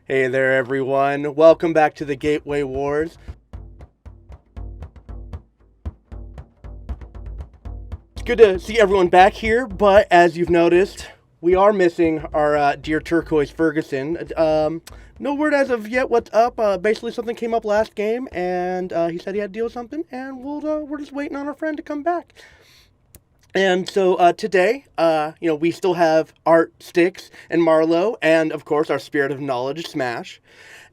Hey there, everyone. Welcome back to the Gateway Wars. It's good to see everyone back here, but as you've noticed, we are missing our dear Turquoise Ferguson. No word as of yet what's up. Basically, something came up last game, and he said he had to deal with something, and we're just waiting on our friend to come back. And so today, we still have Art, Styx, and Marlowe, and of course our Spirit of Knowledge, Smash.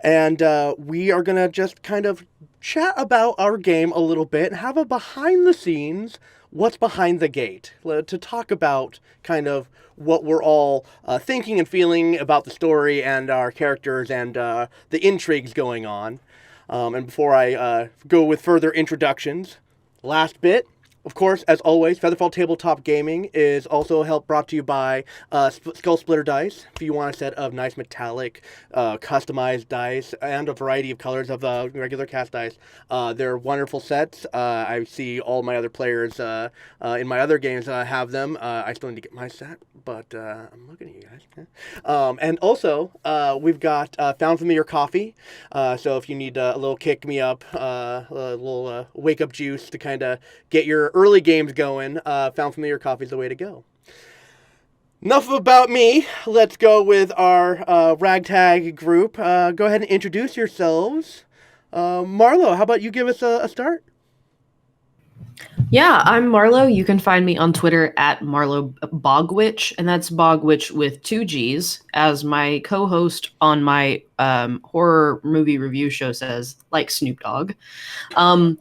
And we are going to just kind of chat about our game a little bit and have a behind the scenes, what's behind the gate, to talk about kind of what we're all thinking and feeling about the story and our characters and the intrigues going on. And before I go with further introductions, last bit. Of course, as always, FeatherFall Tabletop Gaming is also brought to you by Skull Splitter Dice. If you want a set of nice metallic, customized dice and a variety of colors of regular cast dice, they're wonderful sets. I see all my other players in my other games have them. I still need to get my set, but I'm looking at you guys. And also, we've got Found Familiar Coffee. So if you need a little kick-me-up, a little wake-up juice to kind of get your early games going, Found Familiar Coffee is the way to go. Enough about me. Let's go with our ragtag group. Go ahead and introduce yourselves. Marlo, how about you give us a start? Yeah, I'm Marlo. You can find me on Twitter at Marlo Bogwitch, and that's Bogwitch with 2 G's, as my co-host on my horror movie review show says, like Snoop Dogg. I'm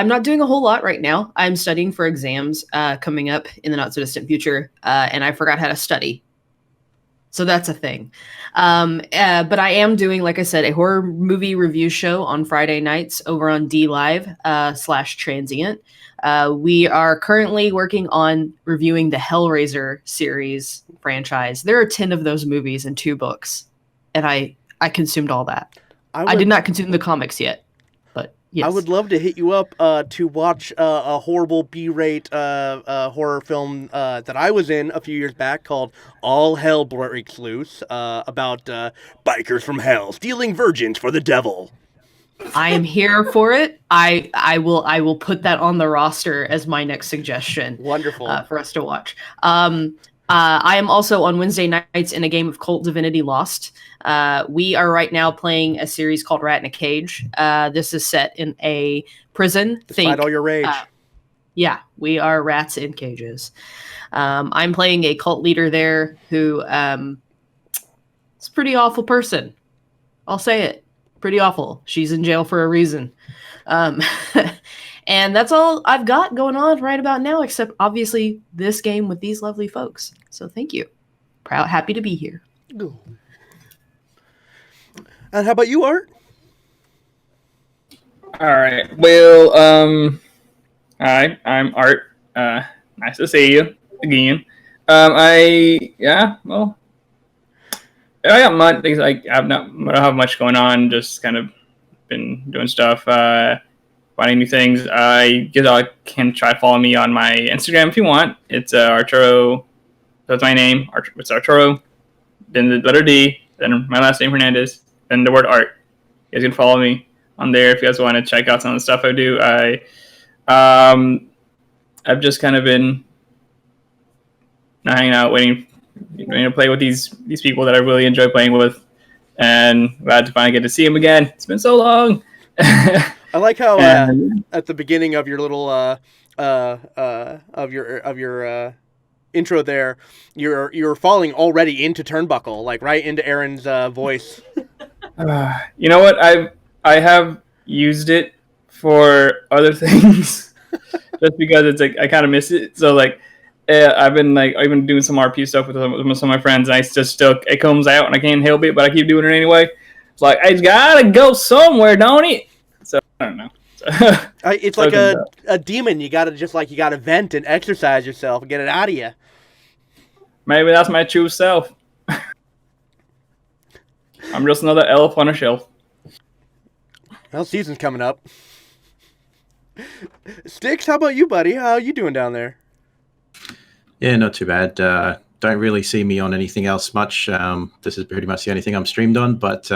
not doing a whole lot right now. I'm studying for exams coming up in the not so distant future, and I forgot how to study. So that's a thing. But I am doing, like I said, a horror movie review show on Friday nights over on DLive /Transient. We are currently working on reviewing the Hellraiser series franchise. There are 10 of those movies and 2 books, and I consumed all that. I did not consume the comics yet. Yes. I would love to hit you up to watch a horrible B-rate horror film that I was in a few years back called All Hell Breaks Loose, about bikers from hell stealing virgins for the devil. I am here for it. I will put that on the roster as my next suggestion. Wonderful. For us to watch. I am also on Wednesday nights in a game of Cult Divinity Lost. We are right now playing a series called Rat in a Cage. This is set in a prison. Despite all your rage. Yeah, we are rats in cages. I'm playing a cult leader there who is a pretty awful person. I'll say it. Pretty awful. She's in jail for a reason. And that's all I've got going on right about now, except obviously this game with these lovely folks. So thank you. Happy to be here. Ooh. And how about you, Art? All right. Well, hi, I'm Art. Nice to see you again. I got much things. I don't have much going on. Just kind of been doing stuff. Finding new things. I guess I can try to follow me on my Instagram if you want. It's Arturo. That's my name. It's Arturo. Then the letter D. Then my last name Hernandez. Then the word art. You guys can follow me on there if you guys want to check out some of the stuff I do. I've just kind of been hanging out, waiting to play with these people that I really enjoy playing with, and glad to finally get to see them again. It's been so long. I like how at the beginning of your little of your intro there, you're falling already into Turnbuckle, like right into Aaron's voice. You know what? I have used it for other things, just because it's like I kind of miss it. So like, I've been doing some RP stuff with some of my friends, and it comes out, and I can't help it, but I keep doing it anyway. It's like I gotta go somewhere, don't it? So I don't know. It's like a demon. You gotta vent and exercise yourself and get it out of you. Maybe that's my true self. I'm just another elf on a shelf. Well, season's coming up. Styx, how about you, buddy? How you doing down there? Yeah, not too bad. don't really see me on anything else much. This is pretty much the only thing I'm streamed on, but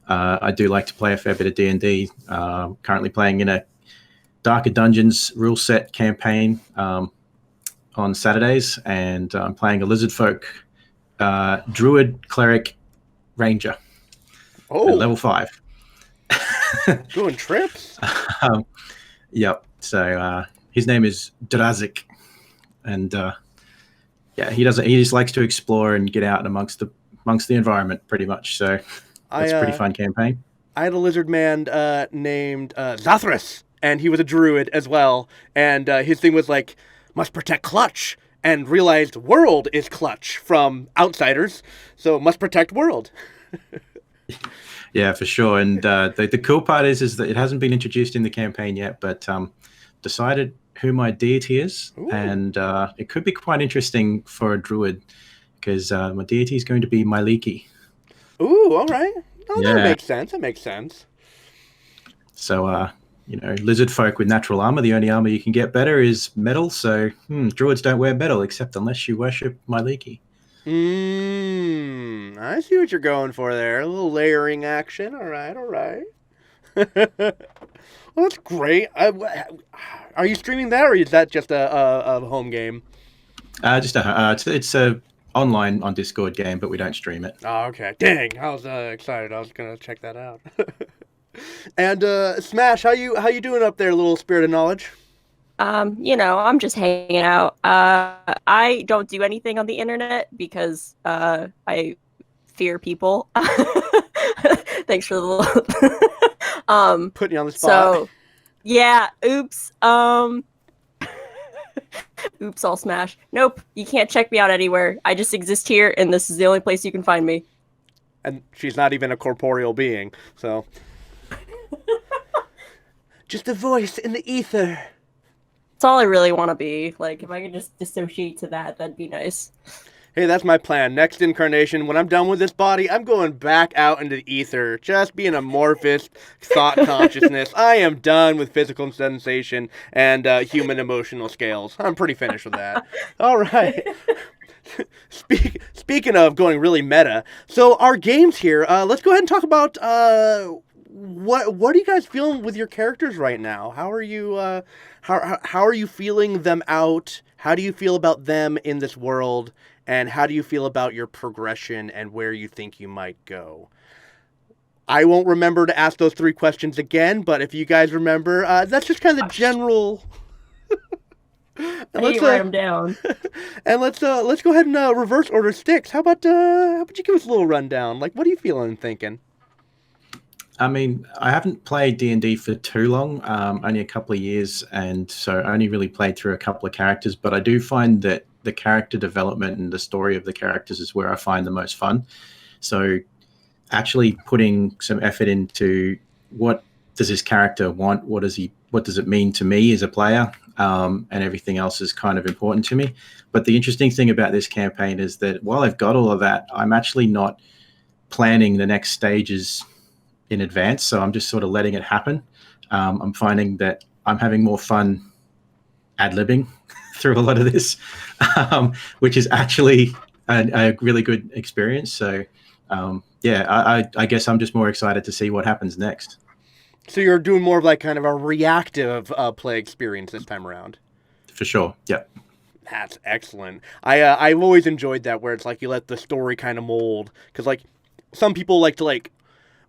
I do like to play a fair bit of D&D. Currently playing in a Darker Dungeons rule set campaign on Saturdays, and I'm playing a lizard folk druid cleric ranger at level 5. Doing trips. Yep. So his name is Drazik, and he just likes to explore and get out and amongst the environment, pretty much. So it's a pretty fun campaign. I had a lizard man named Zathras, and he was a druid as well. And his thing was like, must protect Clutch, and realized world is Clutch from Outsiders, so must protect world. Yeah, for sure. And the cool part is that it hasn't been introduced in the campaign yet, but decided who my deity is. Ooh. And it could be quite interesting for a druid, because my deity is going to be Myliki. Ooh, all right. Oh, yeah. That makes sense. That makes sense. So, lizard folk with natural armor, the only armor you can get better is metal. So druids don't wear metal except unless you worship Myliki. I see what you're going for there. A little layering action. All right. Well, that's great. Are you streaming that, or is that just a home game? It's a online on Discord game, but we don't stream it. Oh, okay. Dang, I was excited. I was gonna check that out. And Smash, how you doing up there, little spirit of knowledge? I'm just hanging out. I don't do anything on the internet because I fear people. Thanks for the little putting you on the spot. So yeah, oops. Oops, all Smash. Nope, you can't check me out anywhere. I just exist here, and this is the only place you can find me. And she's not even a corporeal being, so just a voice in the ether. That's all I really want to be. Like, if I could just dissociate to that, that'd be nice. Hey, that's my plan. Next incarnation, when I'm done with this body, I'm going back out into the ether. Just be an amorphous thought consciousness. I am done with physical sensation and human emotional scales. I'm pretty finished with that. All right. Speaking of going really meta, so our games here, let's go ahead and talk about what are you guys feeling with your characters right now? How are you how are you feeling them out? How do you feel about them in this world? And how do you feel about your progression and where you think you might go? I won't remember to ask those 3 questions again, but if you guys remember, that's just kind of the general. Let's write them down. And let's go ahead and reverse order sticks. How about you give us a little rundown? Like, what are you feeling and thinking? I mean, I haven't played D&D for too long, only a couple of years, and so I only really played through a couple of characters, but I do find that the character development and the story of the characters is where I find the most fun. So actually putting some effort into what does this character want, what does it mean to me as a player, and everything else is kind of important to me. But the interesting thing about this campaign is that while I've got all of that, I'm actually not planning the next stages in advance, so I'm just sort of letting it happen. I'm finding that I'm having more fun ad-libbing through a lot of this, which is actually a really good experience. So I guess I'm just more excited to see what happens next. So you're doing more of like kind of a reactive play experience this time around. For sure, yeah. That's excellent. I've always enjoyed that, where it's like you let the story kind of mold, because like some people like to like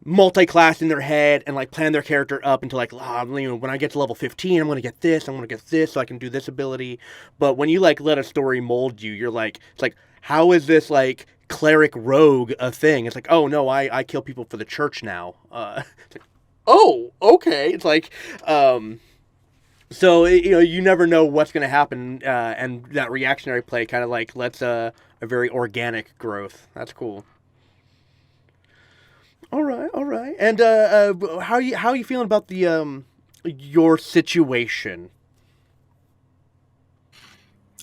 multi-class in their head and like plan their character up into like, when I get to level 15, I'm going to get this, so I can do this ability. But when you like let a story mold you, you're like, it's like, how is this like cleric rogue a thing? It's like, oh no, I kill people for the church now. It's like, oh, okay. It's like, so you never know what's going to happen, and that reactionary play kind of like lets a very organic growth. That's cool. All right. And how are you feeling about the your situation?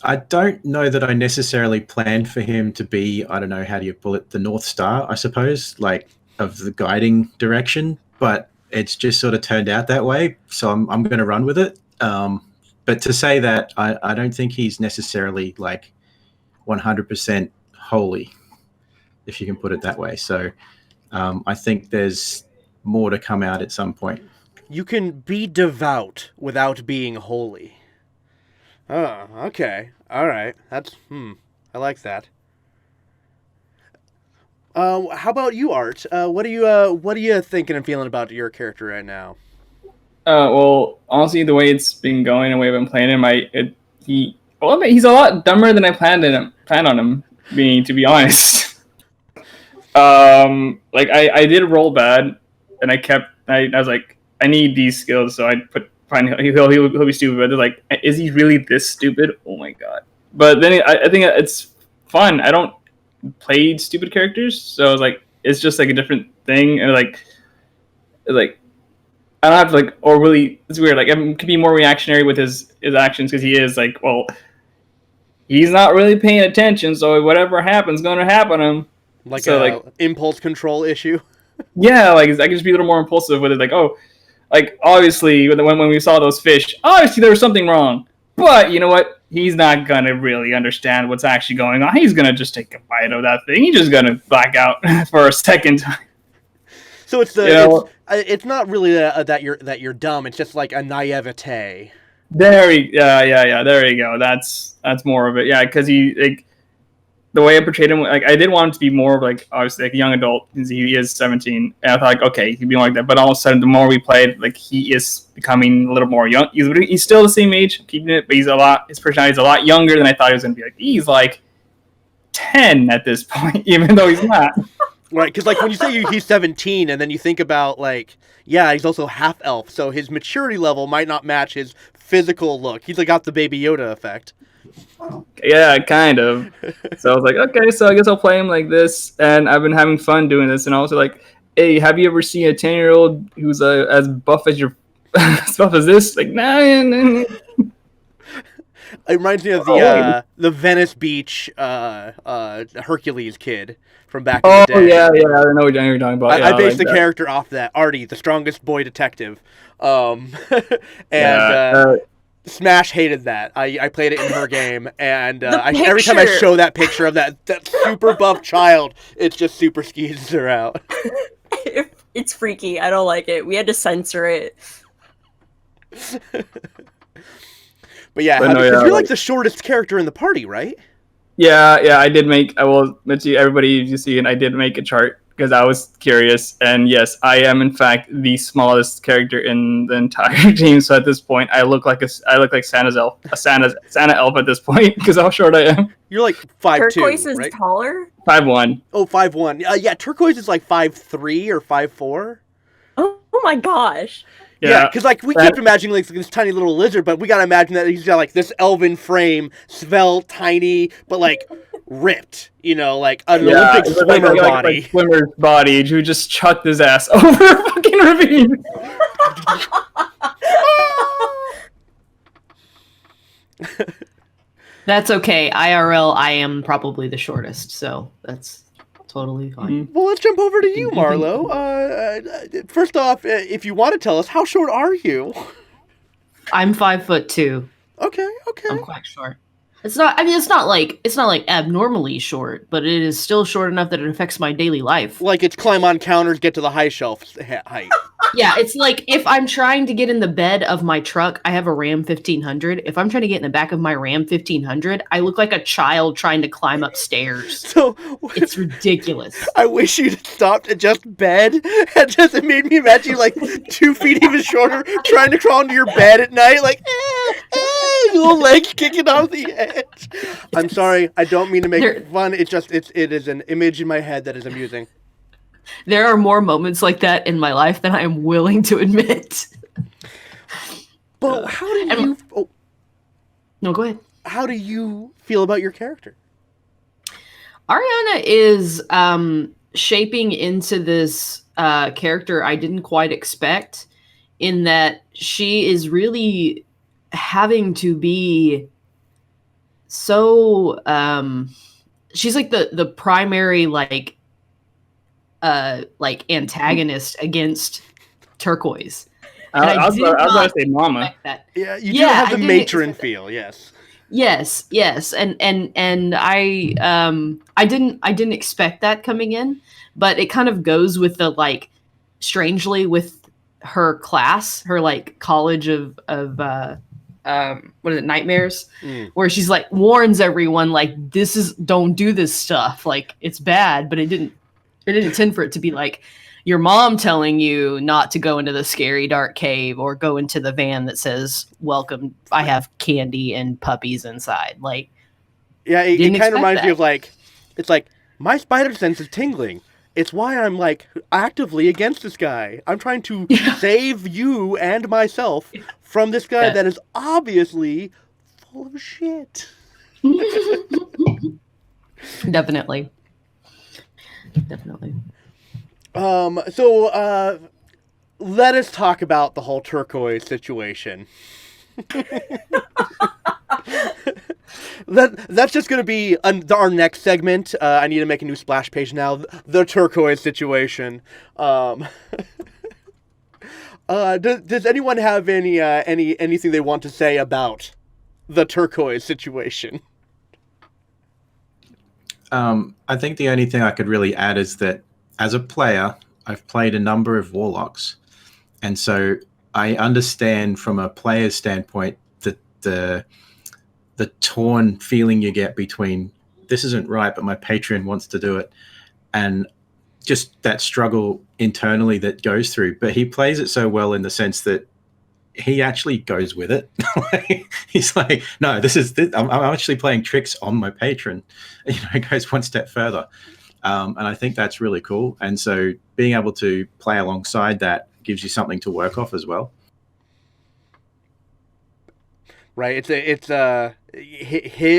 I don't know that I necessarily planned for him to be, I don't know, how do you pull it, the North Star, I suppose, like of the guiding direction, but it's just sort of turned out that way, so I'm going to run with it. But to say that, I don't think he's necessarily like 100% holy, if you can put it that way. So I think there's more to come out at some point. You can be devout without being holy. Oh, okay. All right. That's I like that. How about you, Art? What are you thinking and feeling about your character right now? Well, honestly, the way it's been going, the way I've been playing him, he's a lot dumber than I planned on him being, to be honest. Like I did roll bad, and I was like, I need these skills, so I he'll be stupid. But they're like, is he really this stupid? Oh my god! But then I think it's fun. I don't play stupid characters, so it's just like a different thing, and like I don't have to or really. It's weird. Like I can be more reactionary with his actions because he is like, well, he's not really paying attention, so whatever happens, going to happen to him. Like so, impulse control issue. Yeah, like I can just be a little more impulsive with it. Like, oh, like obviously when we saw those fish, obviously there was something wrong. But you know what? He's not gonna really understand what's actually going on. He's gonna just take a bite of that thing. He's just gonna black out for a second time. So it's it's not really that you're dumb. It's just like a naivete. There you go. That's more of it. Yeah, because he the way I portrayed him, I did want him to be more of obviously a young adult because he is 17. And I thought okay, he'd be like that. But all of a sudden, the more we played, he is becoming a little more young. He's still the same age, keeping it, but his personality is a lot younger than I thought he was going to be. He's 10 at this point, even though he's not. Right, because when you say he's 17, and then you think about he's also half elf, so his maturity level might not match his physical look. He's got the Baby Yoda effect. Yeah, kind of. So I was like, okay, so I guess I'll play him like this, and I've been having fun doing this. And also hey, have you ever seen a 10-year-old who's as buff as as buff as this? Nah. It reminds me of the Venice Beach Hercules kid from back in the day. Oh yeah, I know what you're talking about. I based the character off that. Artie, the strongest boy detective. Smash hated that. I played it in her game, and every time I show that picture of that super buff child, it just super skeezes her out. It's freaky. I don't like it. We had to censor it. But you're the shortest character in the party, right? Yeah, I did I will let everybody you see, and I did make a chart because I was curious, and yes, I am in fact the smallest character in the entire team. So at this point, I look like Santa's elf, Santa elf at this point because how short I am. You're 5'2". Turquoise is right? taller. 5'1". Oh, 5'1". Yeah, Turquoise is 5'3" or 5'4". Oh my gosh. Yeah, because we keep imagining this tiny little lizard, but we gotta imagine that he's got this elven frame, svelte, tiny, but ripped. An Olympic swimmer body. Swimmer's body who just chucked his ass over a fucking ravine. That's okay. IRL, I am probably the shortest, so that's totally fine. Well, let's jump over to you, Marlo. First off, if you want to tell us, how short are you? I'm 5'2". Okay. I'm quite short. It's not abnormally short, but it is still short enough that it affects my daily life. It's climb on counters, get to the high shelf height. Yeah, it's if I'm trying to get in the bed of my truck, I have a Ram 1500. If I'm trying to get in the back of my Ram 1500, I look like a child trying to climb upstairs. So it's ridiculous. I wish you'd stopped at just bed. It made me imagine 2 feet even shorter, trying to crawl into your bed at night, little legs kicking off the edge. I'm sorry, I don't mean to make fun. It is an image in my head that is amusing. There are more moments like that in my life than I am willing to admit. But how do you... No, go ahead. How do you feel about your character? Ariana is shaping into this character I didn't quite expect, in that she is really having to be so... she's the primary, antagonist against Turquoise. I was going to say mama. Yeah, you do have the matron feel, yes. Yes, yes, and I didn't expect that coming in, but it kind of goes with the like strangely with her class, her like college of what is it, nightmares, where she's like warns everyone like don't do this stuff, like it's bad, but it didn't intend for it to be like your mom telling you not to go into the scary dark cave or go into the van that says welcome, I have candy and puppies inside. Like, Yeah, it didn't kind of expect reminds me that. of like, it's like my spider sense is tingling. It's why I'm like actively against this guy. I'm trying to save you and myself from this guy Yeah. that is obviously full of shit. Definitely. So let us talk about the whole turquoise situation. That's just going to be our next segment. I need to make a new splash page now. The turquoise situation. Does anyone have anything they want to say about the turquoise situation? I think the only thing I could really add is that as a player, I've played a number of warlocks, and so I understand from a player's standpoint that the torn feeling you get between this isn't right, but my patron wants to do it, and just that struggle internally that goes through. But he plays it so well in the sense that he actually goes with it. He's like, no, I'm actually playing tricks on my patron. He goes one step further. And I think that's really cool. And so being able to play alongside that gives you something to work off as well. Right. It's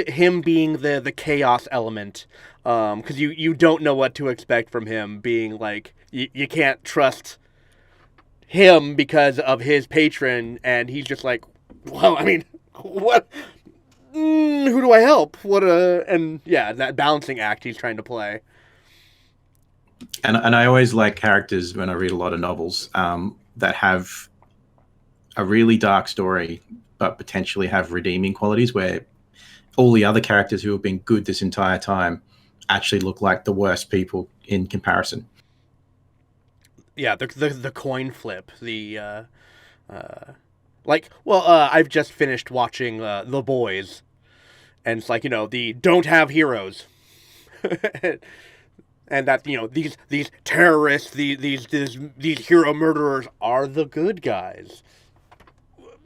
him being the chaos element. Because you don't know what to expect from him, being like, you can't trust him because of his patron, and he's just like, well, I mean, what? Who do I help? And yeah, that balancing act he's trying to play. And I always like characters when I read a lot of novels that have a really dark story, but potentially have redeeming qualities where all the other characters who have been good this entire time actually look like the worst people in comparison. Yeah, the coin flip, I've just finished watching The Boys, and it's like, the don't have heroes, and that these terrorists, these hero murderers are the good guys,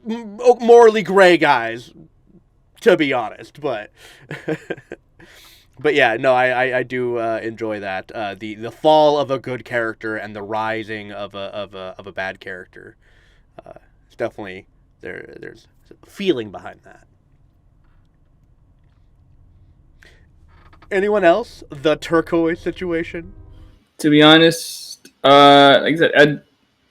morally gray guys, to be honest, but. But yeah, no, I do enjoy that the fall of a good character and the rising of a bad character. It's definitely there's a feeling behind that. Anyone else? The turquoise situation. To be honest, like I said,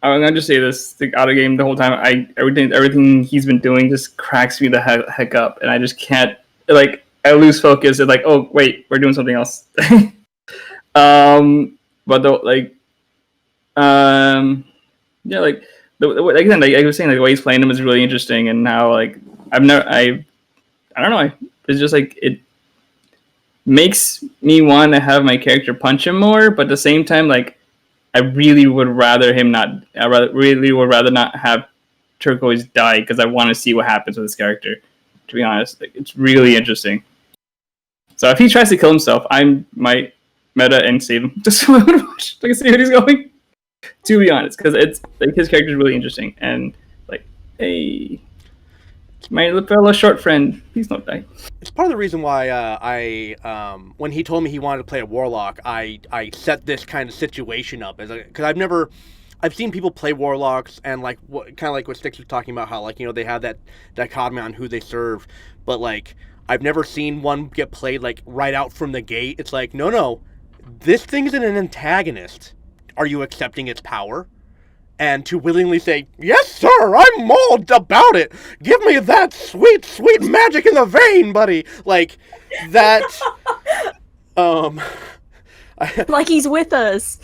I'm gonna just say this: out of game the whole time. Everything he's been doing just cracks me the heck up, and I just can't like. I lose focus and like, oh wait, we're doing something else. But though, like, yeah, like like again, like I was saying, like the way he's playing him is really interesting, and now like I don't know, it's just like it makes me want to have my character punch him more, but at the same time, like I really would rather him not. Really would rather not have Turquoise die because I want to see what happens with this character. To be honest, like it's really interesting. So if he tries to kill himself, I might meta and save him just so I want to watch, like, see where he's going. To be honest, because it's like his character is really interesting, and like, hey, my fellow short friend, please don't die. It's part of the reason why when he told me he wanted to play a warlock, I set this kind of situation up because I've seen people play warlocks and like kind of like what Styx was talking about, how like they have that dichotomy on who they serve, but like I've never seen one get played like right out from the gate. It's like no, this thing isn't an antagonist. Are you accepting its power? And to willingly say, yes, sir, I'm all about it. Give me that sweet, sweet magic in the vein, buddy. Like, that, like he's with us.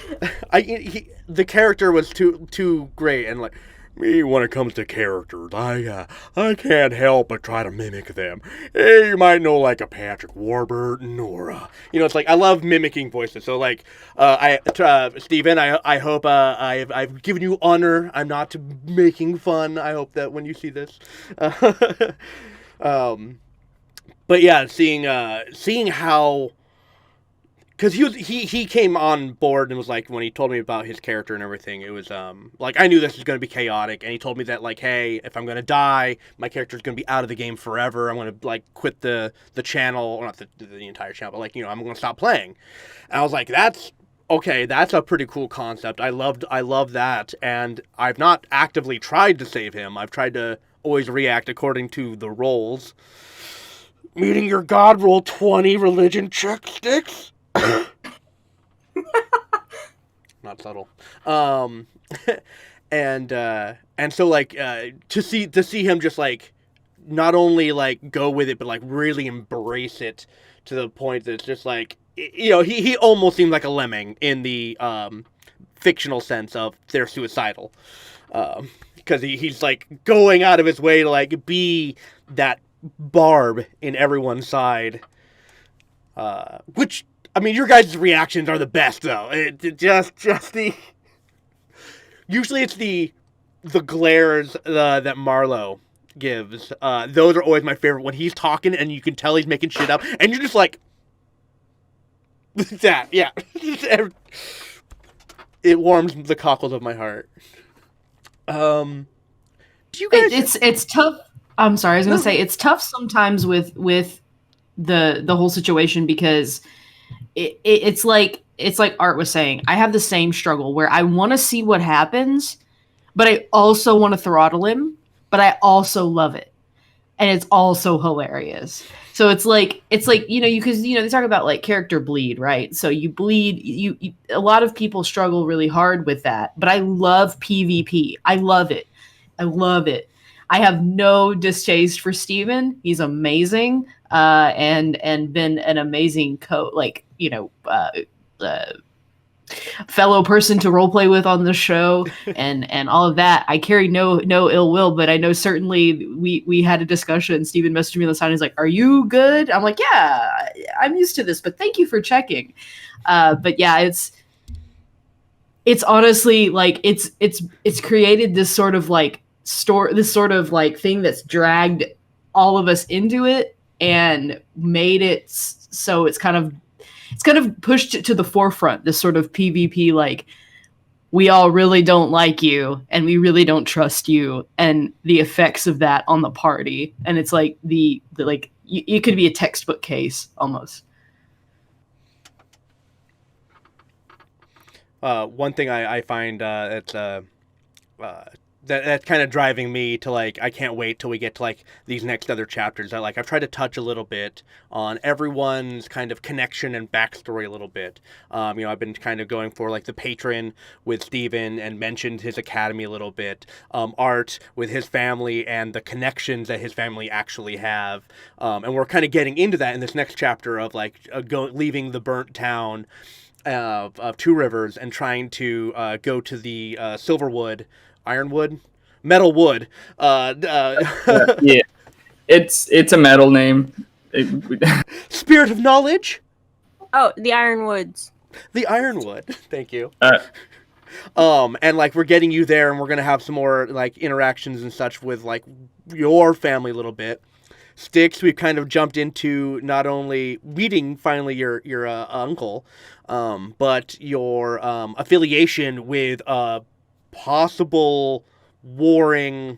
the character was too great. And like, me, when it comes to characters, I can't help but try to mimic them. You might know like a Patrick Warburton or it's like I love mimicking voices. So like Steven, I hope I've given you honor. I'm not making fun. I hope that when you see this, but yeah, seeing how. Because he came on board and was like, when he told me about his character and everything, it was like I knew this was going to be chaotic, and he told me that like, hey, if I'm going to die, my character's going to be out of the game forever. I'm going to like quit the channel, or not the entire channel, but like I'm going to stop playing. And I was like, that's okay. That's a pretty cool concept. I love that, and I've not actively tried to save him. I've tried to always react according to the roles. Meeting your god roll 20 religion check sticks. Not subtle. And so like to see him just like not only like go with it but like really embrace it to the point that it's just like he almost seemed like a lemming in the fictional sense of they're suicidal, because he's like going out of his way to like be that barb in everyone's side, which I mean, your guys' reactions are the best, though. Just the. Usually, it's the glares that Marlowe gives. Those are always my favorite when he's talking and you can tell he's making shit up, and you're just like, that, yeah. It warms the cockles of my heart. Do you guys? It's tough. I'm sorry, I was gonna say it's tough sometimes with the whole situation because. It's like Art was saying. I have the same struggle where I want to see what happens, but I also want to throttle him, but I also love it, and it's also hilarious. So it's like because they talk about like character bleed, right? So you bleed. You a lot of people struggle really hard with that, but I love PvP. I love it. I love it. I have no distaste for Steven. He's amazing, and been an amazing fellow person to roleplay with on the show, and all of that. I carry no ill will, but I know certainly we had a discussion. Steven messaged me on the side. He's like, "Are you good?" I'm like, "Yeah, I'm used to this, but thank you for checking." But yeah, it's honestly like it's created this sort of like this sort of like thing that's dragged all of us into it and made it so it's kind of pushed it to the forefront, this sort of PvP, like we all really don't like you and we really don't trust you, and the effects of that on the party. And it's like the like it could be a textbook case almost. One thing I find that's kind of driving me to like I can't wait till we get to like these next other chapters. That like I've tried to touch a little bit on everyone's kind of connection and backstory a little bit. I've been kind of going for like the patron with Steven and mentioned his academy a little bit. Art with his family and the connections that his family actually have. And we're kind of getting into that in this next chapter of like leaving the burnt town of Two Rivers and trying to go to the Silverwood. Ironwood, Metalwood. Yeah, it's a metal name. Spirit of knowledge. Oh, the Ironwoods. The Ironwood. Thank you. And like we're getting you there, and we're gonna have some more like interactions and such with like your family a little bit. Styx, we've kind of jumped into not only meeting finally your uncle, but your affiliation with possible warring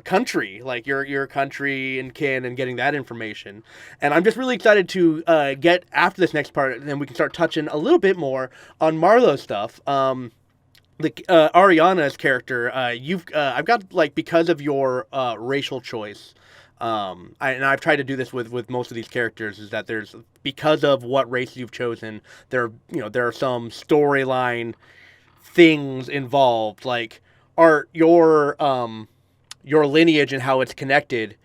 country, like your country and kin, and getting that information. And I'm just really excited to get after this next part, and then we can start touching a little bit more on Marlowe's stuff. Ariana's character, I've got like because of your racial choice. And I've tried to do this with most of these characters, is that there's because of what race you've chosen, there are some storyline things involved, like your lineage and how it's connected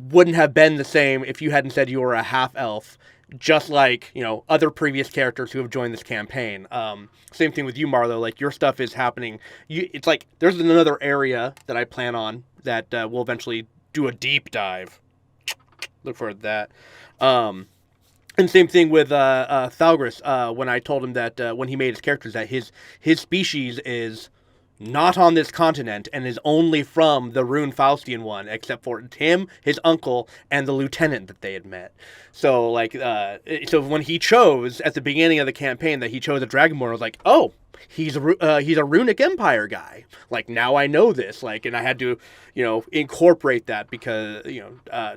wouldn't have been the same if you hadn't said you were a half elf, just like, other previous characters who have joined this campaign. Same thing with you, Marlo. Like, your stuff is happening. It's like there's another area that I plan on that we'll eventually do a deep dive. Look forward to that. And same thing with Thalgris. When I told him that when he made his characters that his species is not on this continent and is only from the Rune Faustian one, except for him, his uncle, and the lieutenant that they had met. So so when he chose at the beginning of the campaign that he chose a Dragonborn, I was like, oh, he's a Runic Empire guy. Like, now I know this. Like, and I had to, incorporate that because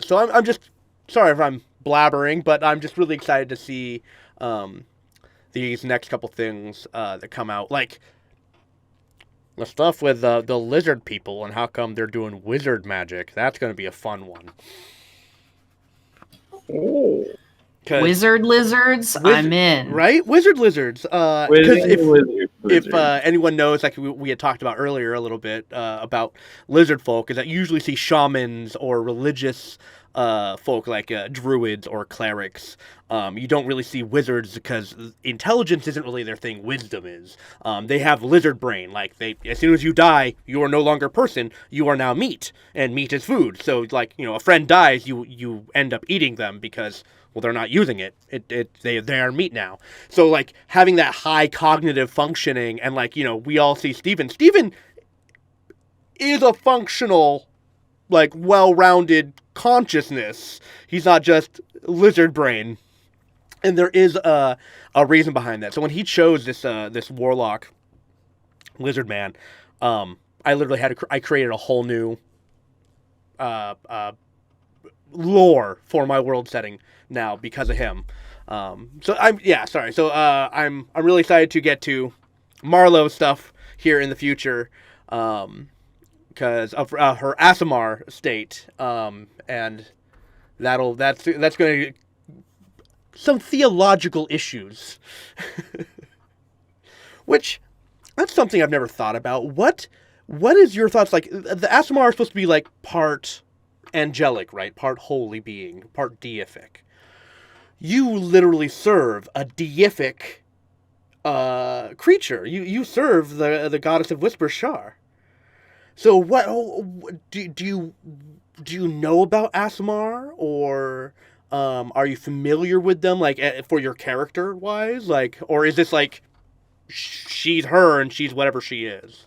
So I'm just sorry if I'm blabbering, but I'm just really excited to see these next couple things that come out. Like, the stuff with the lizard people and how come they're doing wizard magic. That's going to be a fun one. Oh. Wizard lizards? I'm in. Right? Wizard lizards. If anyone knows, like we had talked about earlier a little bit about lizard folk, is that you usually see shamans or religious folk like druids or clerics. You don't really see wizards because intelligence isn't really their thing. Wisdom is. They have lizard brain. Like, as soon as you die, you are no longer a person. You are now meat, and meat is food. So, like, a friend dies, you end up eating them because, well, they're not using it. They are meat now. So, like, having that high cognitive functioning, and, like, we all see Steven. Steven is a functional, like, well-rounded consciousness. He's not just lizard brain. And there is a reason behind that. So when he chose this warlock lizard man, I literally I created a whole new lore for my world setting now because of him. So I'm really excited to get to Marlowe's stuff here in the future. Because of her Aasimar state, and that's going to some theological issues, which that's something I've never thought about. What is your thoughts? Like, the Aasimar are supposed to be like part angelic, right? Part holy being, part deific. You literally serve a deific creature. You serve the goddess of Whisper Shar. So what do you know about Aasimar, or are you familiar with them, like, for your character wise, like, or is this like she's her and she's whatever she is?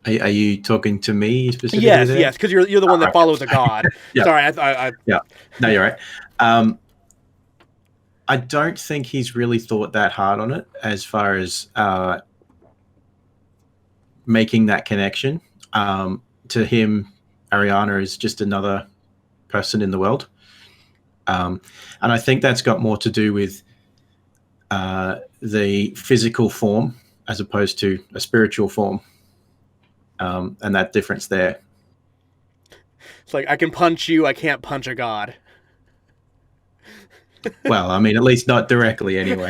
Are you talking to me specifically? Yes, because you're the one that follows a god. Yeah. Sorry, I yeah. No, you're right. I don't think he's really thought that hard on it as far as making that connection. To him, Ariana is just another person in the world. And I think that's got more to do with the physical form as opposed to a spiritual form. And that difference there. It's like, I can punch you, I can't punch a god. Well, I mean, at least not directly anyway.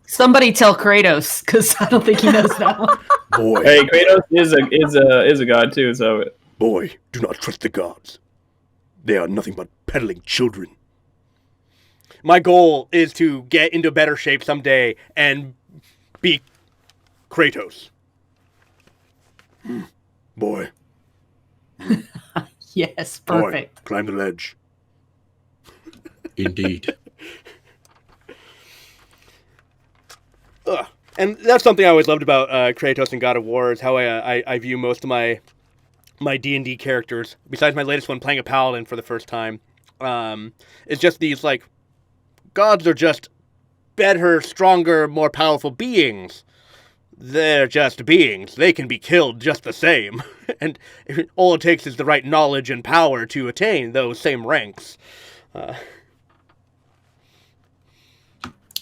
Somebody tell Kratos, because I don't think he knows that one. Boy. Hey, Kratos is a god too, so. Boy, do not trust the gods. They are nothing but peddling children. My goal is to get into better shape someday and be Kratos. Boy. Yes, perfect. Boy, climb the ledge. Indeed. And that's something I always loved about Kratos and God of War, is how I view most of my D&D characters, besides my latest one, playing a paladin for the first time. It's just these, like, gods are just better, stronger, more powerful beings. They're just beings. They can be killed just the same. And all it takes is the right knowledge and power to attain those same ranks.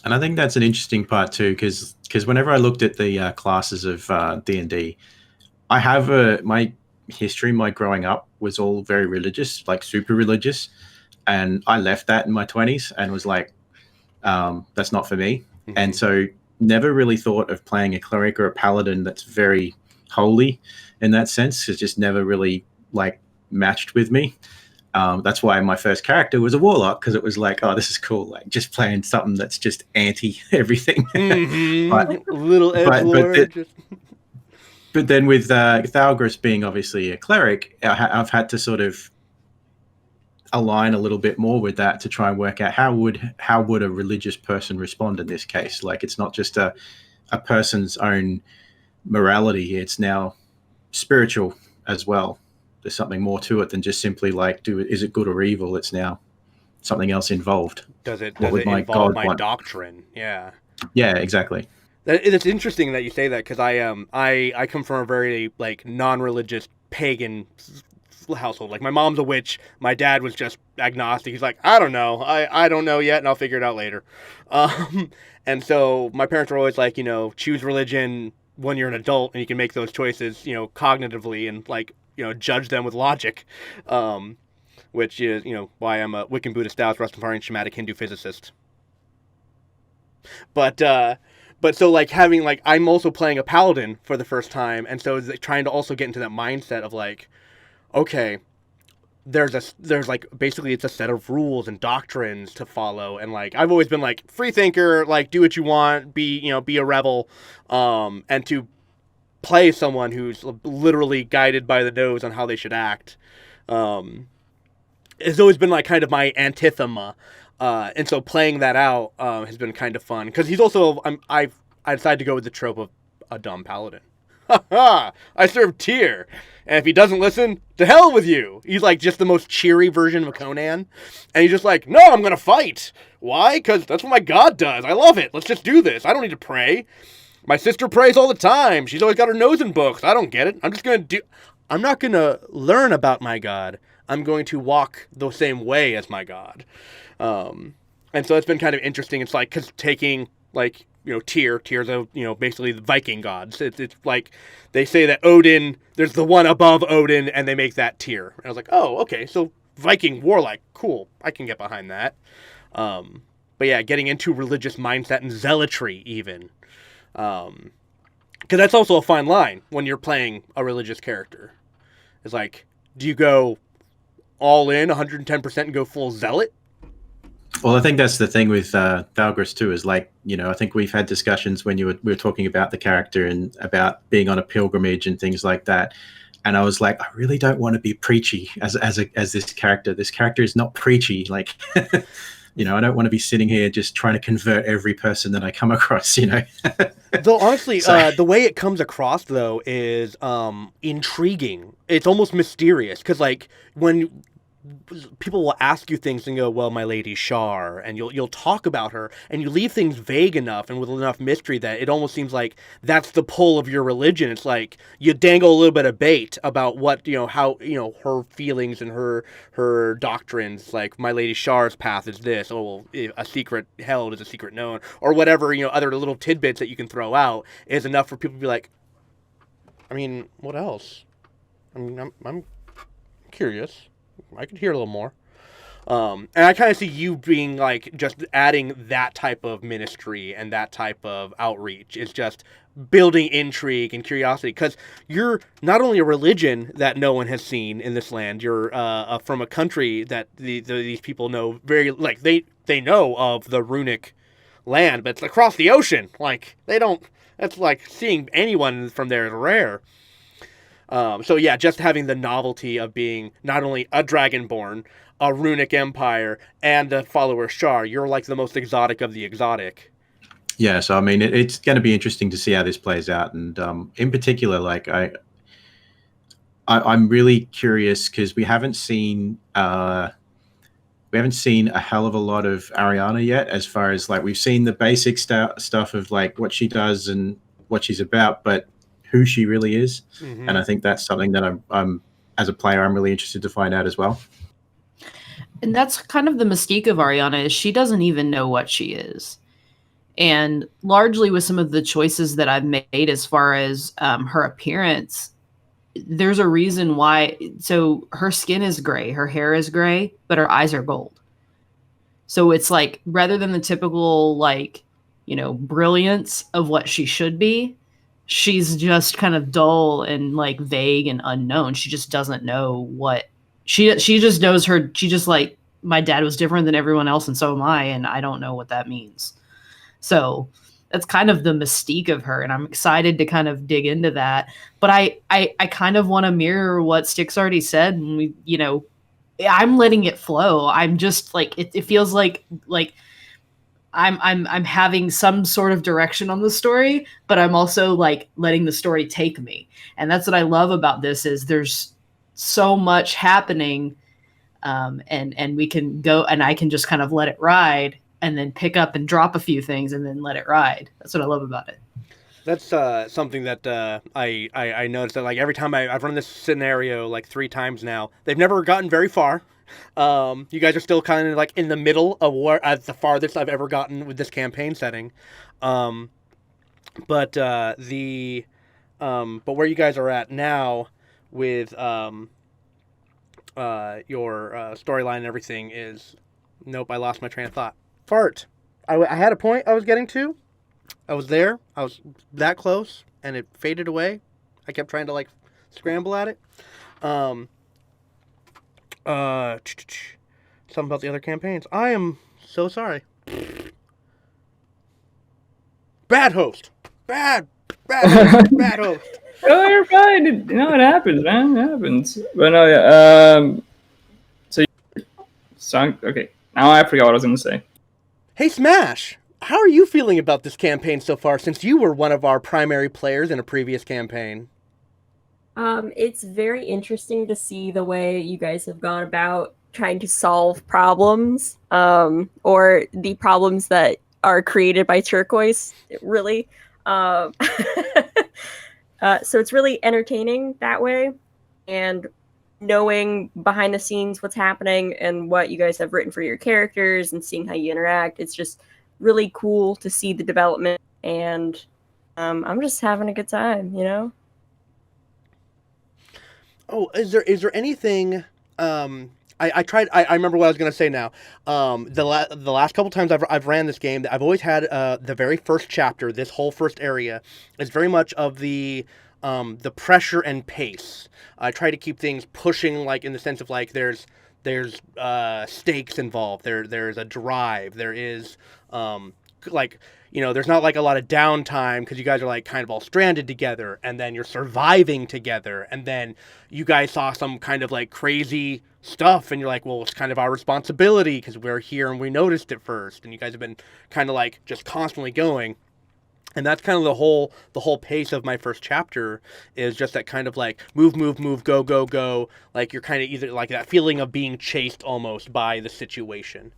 And I think that's an interesting part too, because whenever I looked at the classes of D&D, I have my history, my growing up was all very religious, like super religious, and I left that in my 20s and was like, that's not for me. Mm-hmm. And so never really thought of playing a cleric or a paladin that's very holy in that sense. It's just never really like matched with me. That's why my first character was a warlock, because it was like, oh, this is cool, like just playing something that's just anti everything. Little edgelord. But then with Thalgris being obviously a cleric, I've had to sort of align a little bit more with that to try and work out how would a religious person respond in this case. Like, it's not just a person's own morality, it's now spiritual as well. There's something more to it than just simply like, is it good or evil? It's now something else involved. Does it involve my doctrine? Yeah. Yeah, exactly. It's interesting that you say that, because I come from a very like non-religious pagan household. Like, my mom's a witch, my dad was just agnostic. He's like, I don't know, I don't know yet, and I'll figure it out later. And so my parents were always like, choose religion when you're an adult and you can make those choices, cognitively, and like, judge them with logic, which is, why I'm a Wiccan Buddhist Taoist Rastafarian Shamanic Hindu physicist. But so like having like, I'm also playing a paladin for the first time, and so it's trying to also get into that mindset of like, okay, there's like, basically it's a set of rules and doctrines to follow, and like, I've always been like free thinker, like do what you want, be a rebel, and to play someone who's literally guided by the nose on how they should act, has always been like kind of my antithema. And so playing that out has been kind of fun, because he's also, I decided to go with the trope of a dumb paladin. Ha ha! I serve Tyr, and if he doesn't listen, to hell with you. He's like just the most cheery version of Conan, and he's just like, no, I'm gonna fight. Why? Because that's what my god does. I love it. Let's just do this. I don't need to pray. My sister prays all the time. She's always got her nose in books. I don't get it. I'm not gonna learn about my god. I'm going to walk the same way as my god. And so it's been kind of interesting. It's like, because taking like, Tyr's a, basically the Viking gods. It's like, they say that Odin, there's the one above Odin, and they make that Tyr. And I was like, oh, okay, so Viking warlike, cool. I can get behind that. But yeah, getting into religious mindset and zealotry even. Because that's also a fine line when you're playing a religious character. It's like, do you go all in 110% and go full zealot? Well, I think that's the thing with Thalgris too, is like, I think we've had discussions when we were talking about the character and about being on a pilgrimage and things like that. And I was like, I really don't want to be preachy as this character. This character is not preachy. Like, I don't want to be sitting here just trying to convert every person that I come across, Though honestly, the way it comes across though is intriguing. It's almost mysterious, because like, when people will ask you things and go, well, my lady Shar, and you'll talk about her, and you leave things vague enough and with enough mystery that it almost seems like that's the pull of your religion. It's like you dangle a little bit of bait about what, how, her feelings and her doctrines, like my lady Shar's path is this, oh, well, a secret held is a secret known, or whatever, other little tidbits that you can throw out is enough for people to be like, I mean, what else? I mean, I'm curious. I could hear a little more. And I kind of see you being like, just adding that type of ministry and that type of outreach is just building intrigue and curiosity, because you're not only a religion that no one has seen in this land, you're from a country that these people know very, like, they know of the runic land, but it's across the ocean. Like, they don't, that's like seeing anyone from there is rare. So yeah, just having the novelty of being not only a dragonborn, a runic empire, and a follower Shar, you're like the most exotic of the exotic. Yeah, so I mean, it's going to be interesting to see how this plays out, and in particular, like I'm really curious, because we haven't seen a hell of a lot of Ariana yet. As far as like, we've seen the basic stuff of like what she does and what she's about, but who she really is. Mm-hmm. And I think that's something that I'm as a player, I'm really interested to find out as well. And that's kind of the mystique of Ariana, is she doesn't even know what she is. And largely with some of the choices that I've made as far as her appearance, there's a reason why. So her skin is gray, her hair is gray, but her eyes are gold. So it's like, rather than the typical, like, brilliance of what she should be, she's just kind of dull and like vague and unknown. She just doesn't know what she just knows her. She just like, my dad was different than everyone else, and so am I, and I don't know what that means. So that's kind of the mystique of her, and I'm excited to kind of dig into that. But I kind of want to mirror what Styx already said, and we, you know, I'm letting it flow. I'm just like, it feels like I'm having some sort of direction on the story, but I'm also like letting the story take me. And that's what I love about this, is there's so much happening, and we can go, and I can just kind of let it ride, and then pick up and drop a few things and then let it ride. That's what I love about it. That's something that I noticed that like every time I've run this scenario like 3 times now, they've never gotten very far. You guys are still kind of like in the middle of where at the farthest I've ever gotten with this campaign setting. But where you guys are at now with your storyline and everything is, nope, I lost my train of thought. Fart. I had a point I was getting to. I was there. I was that close, and it faded away. I kept trying to like scramble at it. Something about the other campaigns. I am so sorry. Bad host. Bad host. Oh, you're fine. You know, it happens, man. It happens. But no, yeah. So, song. Okay, now I forgot what I was gonna say. Hey, Smash. How are you feeling about this campaign so far, since you were one of our primary players in a previous campaign? It's very interesting to see the way you guys have gone about trying to solve problems, or the problems that are created by Turquoise, really. So it's really entertaining that way, and knowing behind the scenes what's happening and what you guys have written for your characters and seeing how you interact. It's just really cool to see the development, and I'm just having a good time, you know? Oh, is there anything? I tried. I remember what I was gonna say now. The last couple times I've ran this game, I've always had the very first chapter. This whole first area is very much of the pressure and pace. I try to keep things pushing, like in the sense of like there's stakes involved. There's a drive. There is like, you know, there's not like a lot of downtime because you guys are like kind of all stranded together, and then you're surviving together, and then you guys saw some kind of like crazy stuff, and you're like, well, it's kind of our responsibility because we're here and we noticed it first, and you guys have been kind of like just constantly going. And that's kind of the whole pace of my first chapter, is just that kind of like move, go. Like you're kind of either like that feeling of being chased almost by the situation.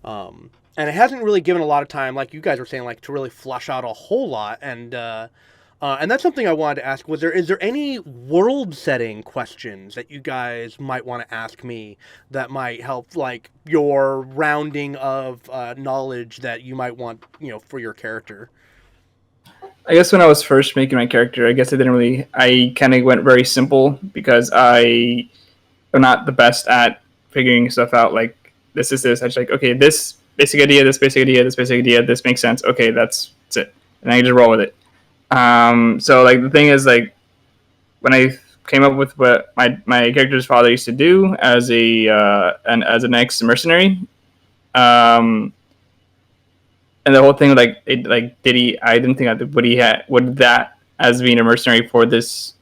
And it hasn't really given a lot of time, like you guys were saying, like to really flush out a whole lot. And that's something I wanted to ask. Is there any world setting questions that you guys might want to ask me that might help, like your rounding of knowledge that you might want, you know, for your character? I guess when I was first making my character, I kind of went very simple because I am not the best at figuring stuff out. Like, this is this. I just like, okay, this basic idea, this basic idea, this basic idea, this makes sense. Okay, that's it. And I just roll with it. So, like, the thing is, like, when I came up with what my character's father used to do as an ex-mercenary, and the whole thing, like, it, like, I didn't think would that as being a mercenary for this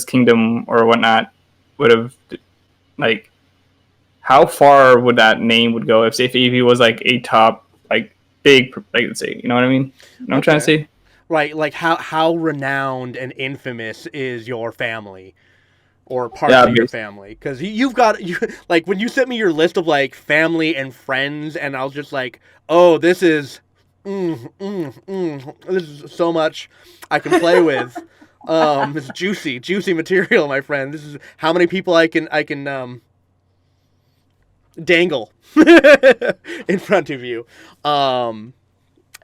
kingdom or whatnot would have, like, how far would that name would go if he was like a top, like, big, like, let's say, you know what I mean? You know what I'm trying to say? Right, like how renowned and infamous is your family? Or parts of your family, because you've got like when you sent me your list of like family and friends, and I was just like, oh, this is this is so much I can play with. It's juicy material, my friend. This is how many people I can dangle in front of you.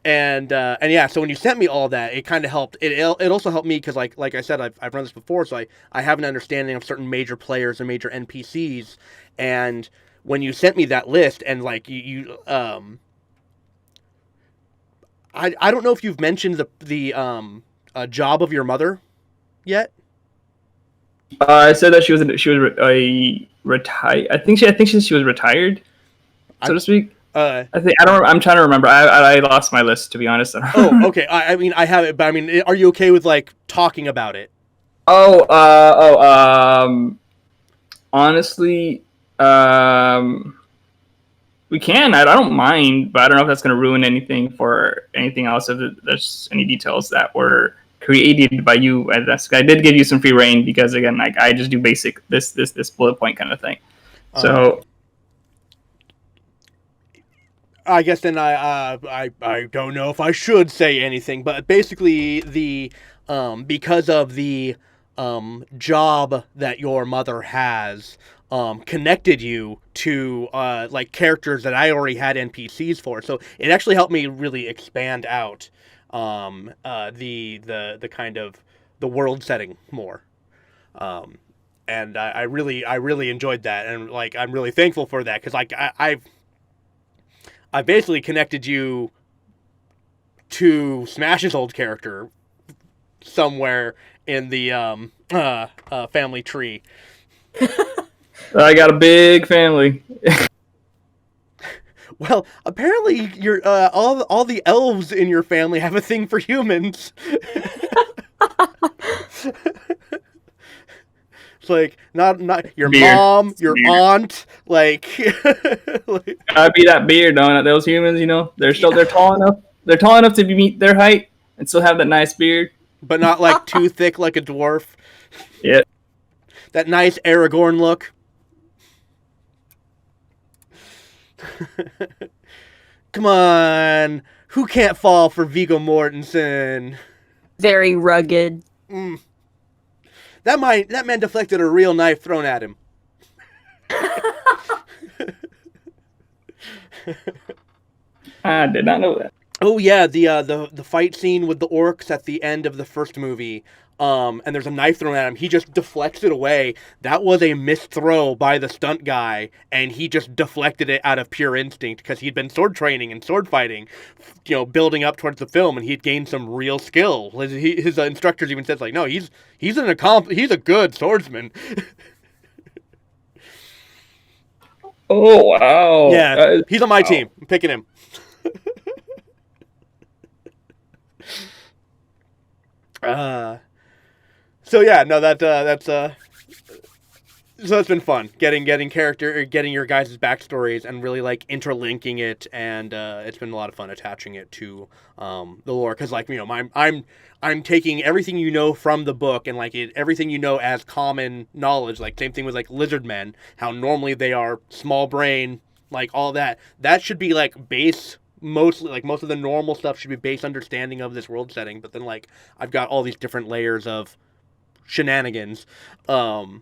And yeah, so when you sent me all that, it kind of helped. It also helped me because, like I said, I've run this before, so I have an understanding of certain major players and major NPCs. And when you sent me that list, and like I don't know if you've mentioned the job of your mother yet. I said that she was a retired. I think she was retired, so to speak. I'm trying to remember. I lost my list, to be honest. Oh, okay. I mean, I have it, but I mean, are you okay with like talking about it? Honestly, we can. I don't mind, but I don't know if that's going to ruin anything for anything else. If there's any details that were created by you, I did give you some free reign because again, like I just do basic this bullet point kind of thing. So I guess then I don't know if I should say anything, but basically the because of the job that your mother has connected you to like characters that I already had NPCs for, so it actually helped me really expand out the kind of the world setting more. And I really enjoyed that, and like I'm really thankful for that because like I basically connected you to Smash's old character somewhere in the family tree. I got a big family. Well, apparently you're all the elves in your family have a thing for humans. It's like not your Beard. mom, your Beard. aunt, like, like Gotta be that beard, though. Those humans, they're tall enough. They're tall enough to meet their height and still have that nice beard. but not like too thick like a dwarf. Yeah. That nice Aragorn look. Come on, who can't fall for Viggo Mortensen? Very rugged. That man deflected a real knife thrown at him. I did not know that. Oh yeah, the fight scene with the orcs at the end of the first movie. And there's a knife thrown at him. He just deflects it away. That was a missed throw by the stunt guy, and he just deflected it out of pure instinct because he'd been sword training and sword fighting, building up towards the film, and he'd gained some real skill. His instructors even said like, no, he's a good swordsman. Oh wow! Yeah, he's on my team. I'm picking him. So yeah, no, that's so it's been fun getting your guys' backstories and really like interlinking it, and it's been a lot of fun attaching it to the lore because like I'm taking everything from the book and like everything as common knowledge, like same thing with like lizard men, how normally they are small brain, like all that should be like base. Mostly, like most of the normal stuff should be base understanding of this world setting, but then like I've got all these different layers of shenanigans, and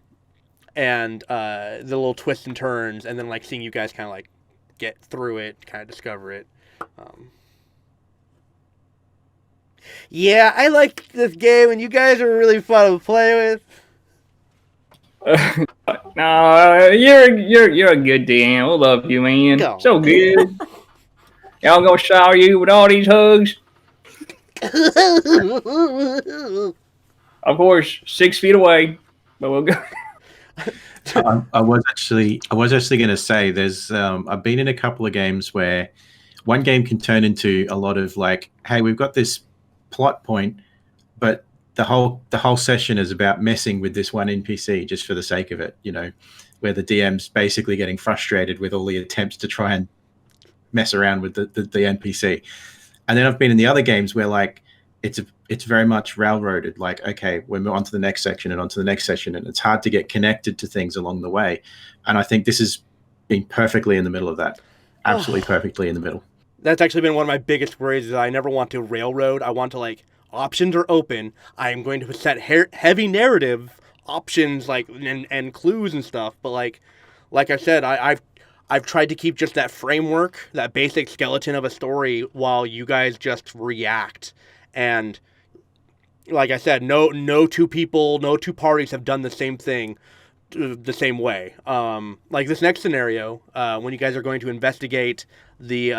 the little twists and turns, and then like seeing you guys kind of like get through it, kind of discover it. Yeah, I like this game, and you guys are really fun to play with. No, you're a good DM. We love you, man. Go. So good. Y'all gonna shower you with all these hugs? Of course, 6 feet away, but we'll go. I was actually going to say there's I've been in a couple of games where one game can turn into a lot of like, hey, we've got this plot point, but the whole session is about messing with this one NPC just for the sake of it, where the DM's basically getting frustrated with all the attempts to try and mess around with the NPC. And then I've been in the other games where like it's very much railroaded, like, okay, we're on to the next section and on to the next section, and it's hard to get connected to things along the way. And I think this has been perfectly in the middle of that. Absolutely perfectly in the middle. That's actually been one of my biggest worries, is I never want to railroad. I want to like, options are open. I am going to set heavy narrative options, like and clues and stuff. But like I said, I've tried to keep just that framework, that basic skeleton of a story, while you guys just react. And like I said, no two people, no two parties have done the same thing the same way. Like this next scenario, when you guys are going to investigate the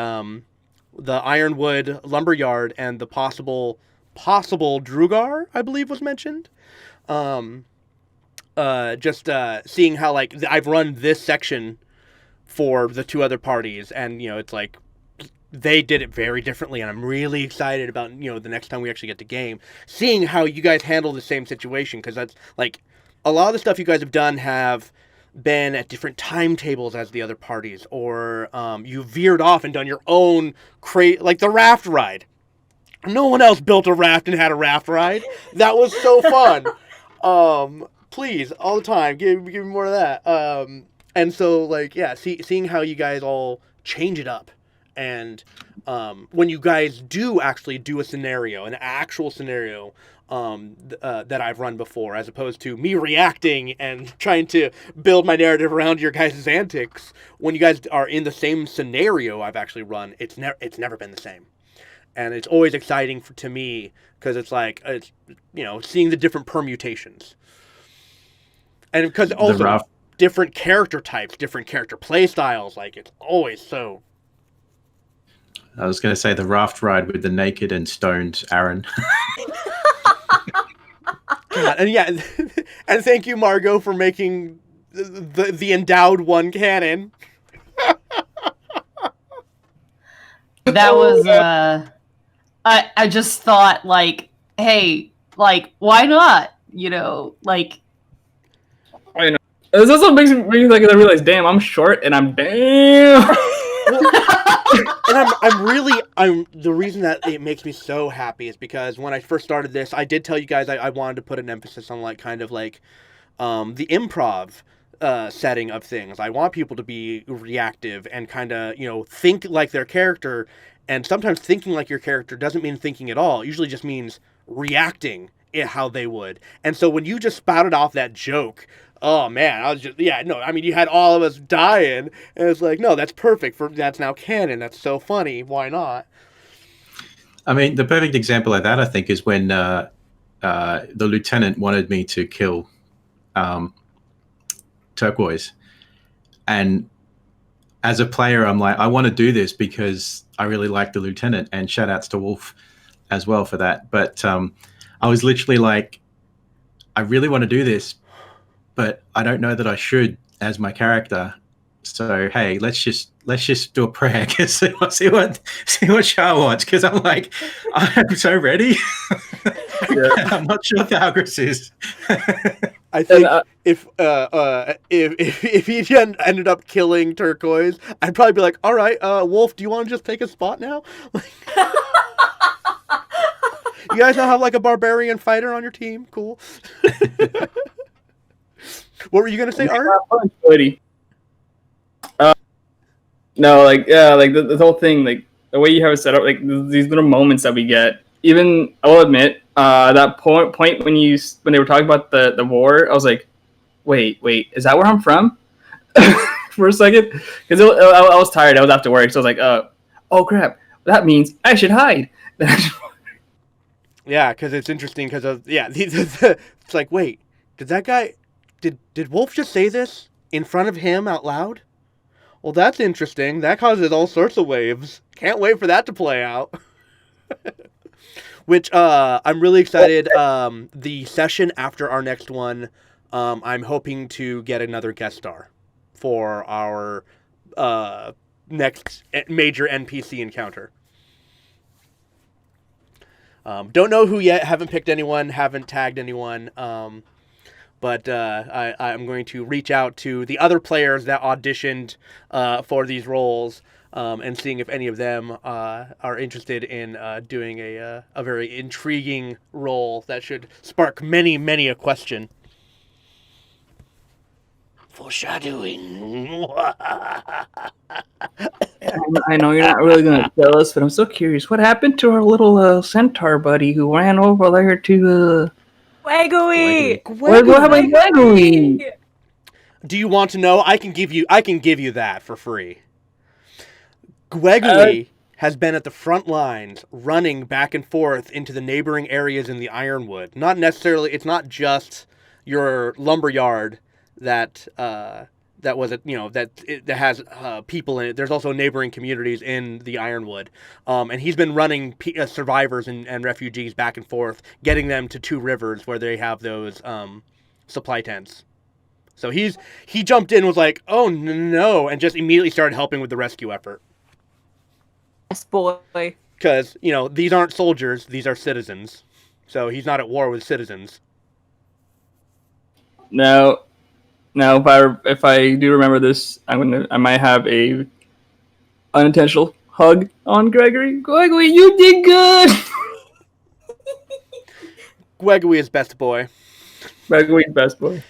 Ironwood lumberyard and the possible Drugar, I believe was mentioned. just seeing how like I've run this section for the two other parties, and it's like they did it very differently, and I'm really excited about the next time we actually get to game, seeing how you guys handle the same situation, because that's like a lot of the stuff you guys have done have been at different timetables as the other parties, or you veered off and done your own like the raft ride. No one else built a raft and had a raft ride. That was so fun. Please, all the time, give me more of that. And so, like, yeah, seeing how you guys all change it up, and when you guys do actually do a scenario, an actual scenario that I've run before, as opposed to me reacting and trying to build my narrative around your guys' antics. When you guys are in the same scenario I've actually run, it's never been the same. And it's always exciting to me, because it's like, it's seeing the different permutations. And because also different character types, different character play styles, like it's always so. I was going to say the raft ride with the naked and stoned Aaron. God, and yeah, and thank you, Margot, for making the endowed one canon. That was I just thought, like, hey, like, why not? Like, I know. This also makes me like, I realize, damn, I'm short and I'm damn. And I'm the reason that it makes me so happy is because when I first started this, I did tell you guys I wanted to put an emphasis on like kind of like the improv setting of things. I want people to be reactive and kind of think like their character. And sometimes thinking like your character doesn't mean thinking at all. It usually just means reacting how they would. And so when you just spouted off that joke, oh man, I was just, I mean, you had all of us dying, and it's like, no, that's perfect, that's now canon, that's so funny, why not? I mean, the perfect example of that, I think, is when the lieutenant wanted me to kill Turquoise. And as a player, I'm like, I want to do this because I really like the lieutenant, and shout outs to Wolf as well for that. But I was literally like, I really want to do this, but I don't know that I should as my character. So hey, let's just do a prayer, cause see what Shah wants, because I'm like, I'm so ready. I'm not sure what the Algris is. I think if he ended up killing Turquoise, I'd probably be like, all right, Wolf, do you want to just take a spot now? You guys now have like a barbarian fighter on your team. Cool. What were you gonna say, Art? No, like like the whole thing, like the way you have it set up, like these little moments that we get. Even I will admit, that point when they were talking about the war, I was like, wait, is that where I'm from? For a second, because I was tired. I was after work, so I was like, oh crap, that means I should hide. Yeah, because it's interesting. Because it's like, wait, did that guy? Did Wolf just say this in front of him out loud? Well, that's interesting. That causes all sorts of waves. Can't wait for that to play out. Which I'm really excited. The session after our next one, I'm hoping to get another guest star for our next major NPC encounter. Don't know who yet. Haven't picked anyone. Haven't tagged anyone. But I'm going to reach out to the other players that auditioned for these roles and seeing if any of them are interested in doing a very intriguing role that should spark many a question. Foreshadowing. I know you're not really going to tell us, but I'm so curious. What happened to our little centaur buddy who ran over there to... Waggly! What happened to Waggly? Do you want to know? I can give you that for free. Gweggly has been at the front lines, running back and forth into the neighboring areas in the Ironwood. Not necessarily. It's not just your lumberyard that has people in it. There's also neighboring communities in the Ironwood, and he's been running survivors and refugees back and forth, getting them to Two Rivers where they have those supply tents. So he jumped in and was like, oh no, and just immediately started helping with the rescue effort. Yes, boy. Because, these aren't soldiers, these are citizens. So he's not at war with citizens. Now, if I do remember this, I might have a unintentional hug on Gregory. Gregory, you did good. Gregory is best boy. Gregory's best boy.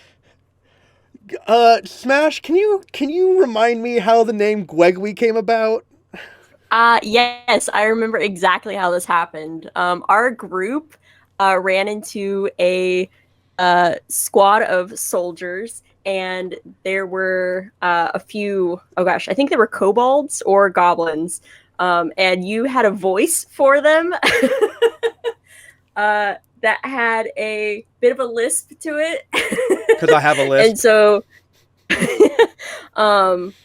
Smash, can you remind me how the name Gregory came about? Yes, I remember exactly how this happened. Our group ran into a squad of soldiers, and there were a few, oh gosh, I think they were kobolds or goblins, and you had a voice for them that had a bit of a lisp to it. Because I have a lisp. And so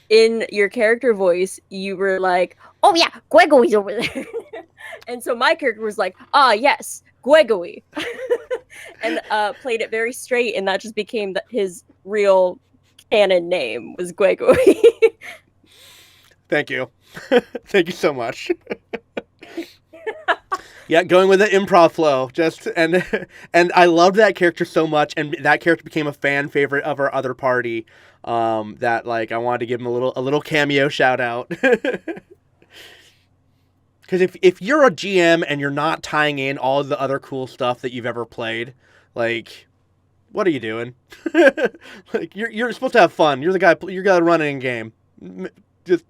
in your character voice, you were like, oh yeah, Gregory's over there. And so my character was like, yes, Gregory. And played it very straight, and that just became his real canon name was Gregory. Thank you. Thank you so much. Yeah, going with the improv flow. And I loved that character so much, and that character became a fan favorite of our other party. That I wanted to give him a little cameo shout out. Because if you're a GM and you're not tying in all of the other cool stuff that you've ever played, what are you doing? You're supposed to have fun. You're the guy running a game. Just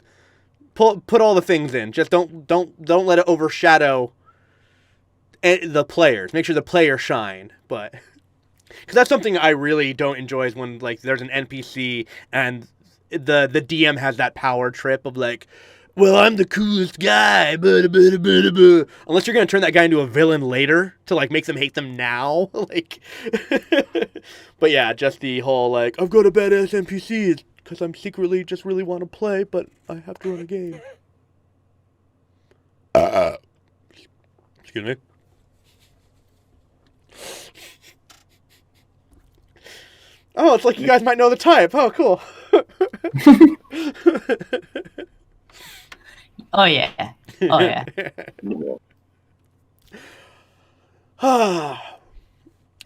put all the things in. Just don't let it overshadow the players. Make sure the players shine. But because that's something I really don't enjoy is when there's an NPC and the DM has that power trip of well, I'm the coolest guy. Unless you're going to turn that guy into a villain later to make them hate them now. But yeah, just the whole I've got a badass NPC because I'm secretly just really want to play, but I have to run a game. Excuse me. Oh, it's like you guys might know the type. Oh, cool. Oh yeah. Oh yeah.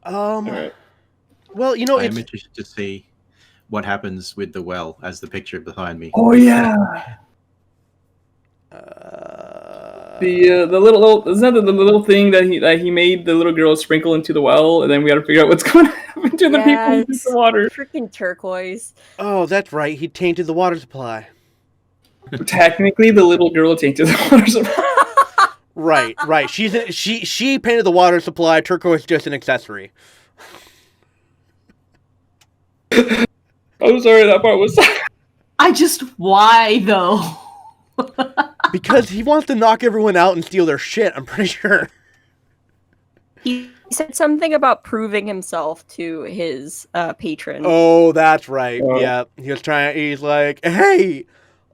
Right. Well, I'm interested to see what happens with the well as the picture behind me. Oh yeah. The little isn't that the little thing that he made the little girl sprinkle into the well, and then we got to figure out what's going to happen to the people in the water. Freaking turquoise. Oh, that's right. He tainted the water supply. Technically, the little girl tainted the water supply. Right. She painted the water supply. Turquoise just an accessory. I'm sorry, that part was. Why though? Because he wants to knock everyone out and steal their shit, I'm pretty sure. He said something about proving himself to his patron. Oh, that's right. Oh. Yeah. He's like, hey,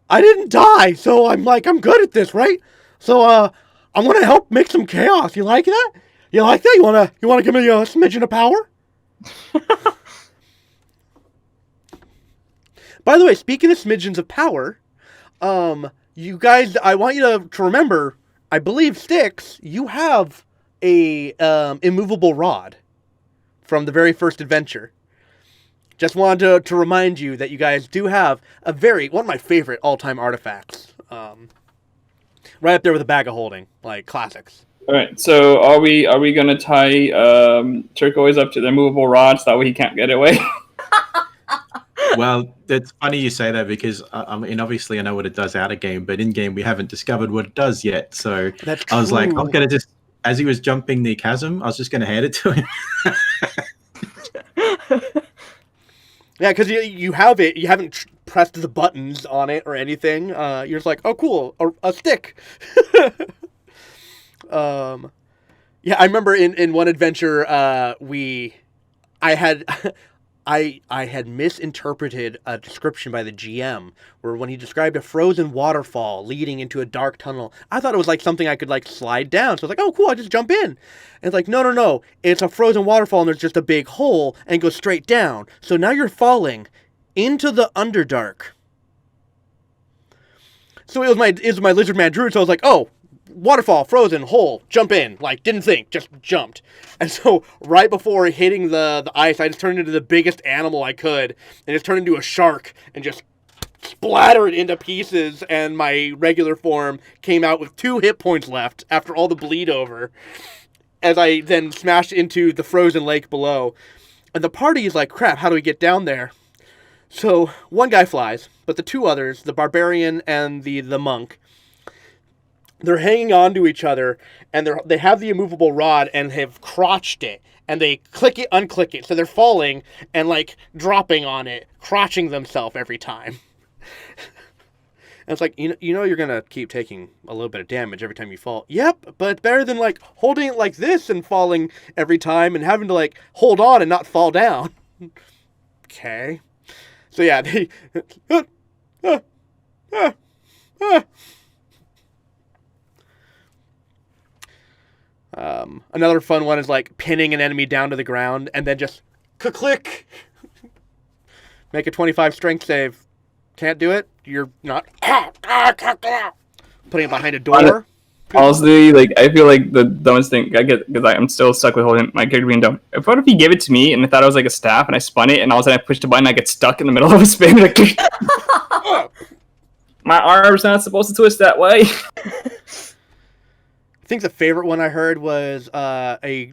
I didn't die, so I'm good at this, right? So, I'm gonna help make some chaos. You like that? You like that? You wanna give me a smidgen of power? By the way, speaking of smidgens of power, you guys, I want you to remember, I believe, Styx, you have a immovable rod from the very first adventure. Just wanted to remind you that you guys do have one of my favorite all-time artifacts. Right up there with a bag of holding, classics. All right, so are we gonna tie Turquoise up to the movable rod so that way he can't get away? Well, it's funny you say that because obviously I know what it does out of game, but in game we haven't discovered what it does yet. So That's I was like, true. I'm gonna just, as he was jumping the chasm, I was just gonna hand it to him. Yeah, because you have it. You haven't pressed the buttons on it or anything. You're just like, oh, cool, a stick. Yeah, I remember in one adventure, I had I had misinterpreted a description by the GM where when he described a frozen waterfall leading into a dark tunnel, I thought it was like something I could like slide down. So I was like, oh cool, I just jump in. And it's like, no, it's a frozen waterfall and there's just a big hole and goes straight down. So now you're falling into the Underdark. So it was my lizard man druid, so I was like, oh, waterfall, frozen, hole, jump in. Like, didn't think, just jumped. And so right before hitting the ice, I just turned into the biggest animal I could and just turned into a shark and just splattered into pieces, and my regular form came out with 2 hit points left after all the bleed over as I then smashed into the frozen lake below. And the party is like, crap, how do we get down there? So one guy flies, but the 2 others, the barbarian and the monk, they're hanging on to each other, and they have the immovable rod and have crotched it, and they click it, unclick it, so they're falling and like dropping on it, crotching themselves every time. And it's like, you know you're gonna keep taking a little bit of damage every time you fall. Yep, but it's better than like holding it like this and falling every time and having to like hold on and not fall down. Okay. So yeah, they another fun one is like pinning an enemy down to the ground and then just click. Make a 25 strength save. Can't do it. You're not putting it behind a door. Honestly, like I feel like the dumbest thing I get because I'm still stuck with holding my character being dumb. What if he gave it to me and I thought it was like a staff and I spun it and all of a sudden I pushed a button and I get stuck in the middle of a spin? Like, my arm's not supposed to twist that way. I think the favorite one I heard was a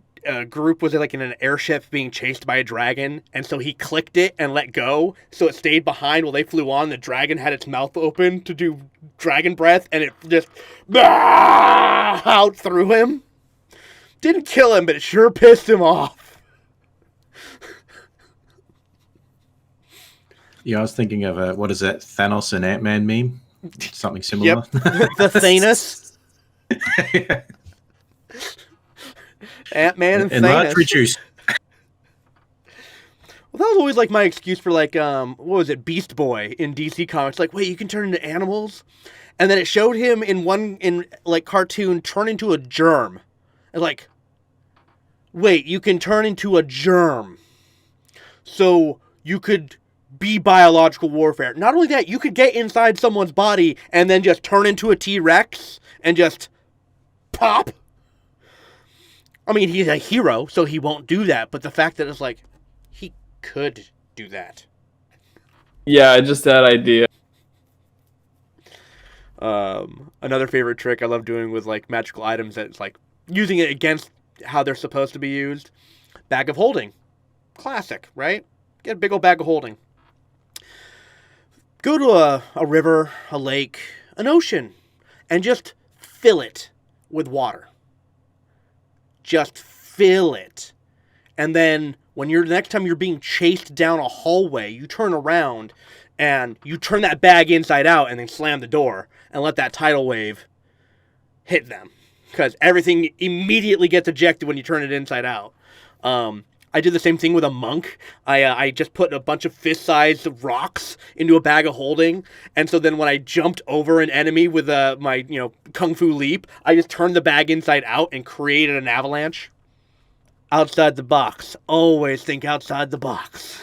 group was like in an airship being chased by a dragon, and so he clicked it and let go, so it stayed behind while they flew on. The dragon had its mouth open to do dragon breath, and it just out through him. Didn't kill him, but it sure pissed him off. Yeah, I was thinking of what is that Thanos and Ant-Man meme? Something similar. Yep, the Thanos. Ant-Man and Enlarge, Thanos. reduce. Well, that was always like my excuse for like what was it, Beast Boy in DC Comics. Like, wait, you can turn into animals, and then it showed him in like cartoon turn into a germ. And like, wait, you can turn into a germ, so you could be biological warfare. Not only that, you could get inside someone's body and then just turn into a T-Rex and just pop. I mean, he's a hero, so he won't do that, but the fact that it's like, he could do that. Yeah, just that idea. Another favorite trick I love doing with, like, magical items that's, like, using it against how they're supposed to be used. Bag of holding. Classic, right? Get a big old bag of holding. Go to a river, a lake, an ocean, and just fill it with water. Just fill it. And then when next time you're being chased down a hallway, you turn around and you turn that bag inside out and then slam the door and let that tidal wave hit them. Because everything immediately gets ejected when you turn it inside out. I did the same thing with a monk. I just put a bunch of fist-sized rocks into a bag of holding, and so then when I jumped over an enemy with my kung fu leap, I just turned the bag inside out and created an avalanche. Outside the box. Always think outside the box.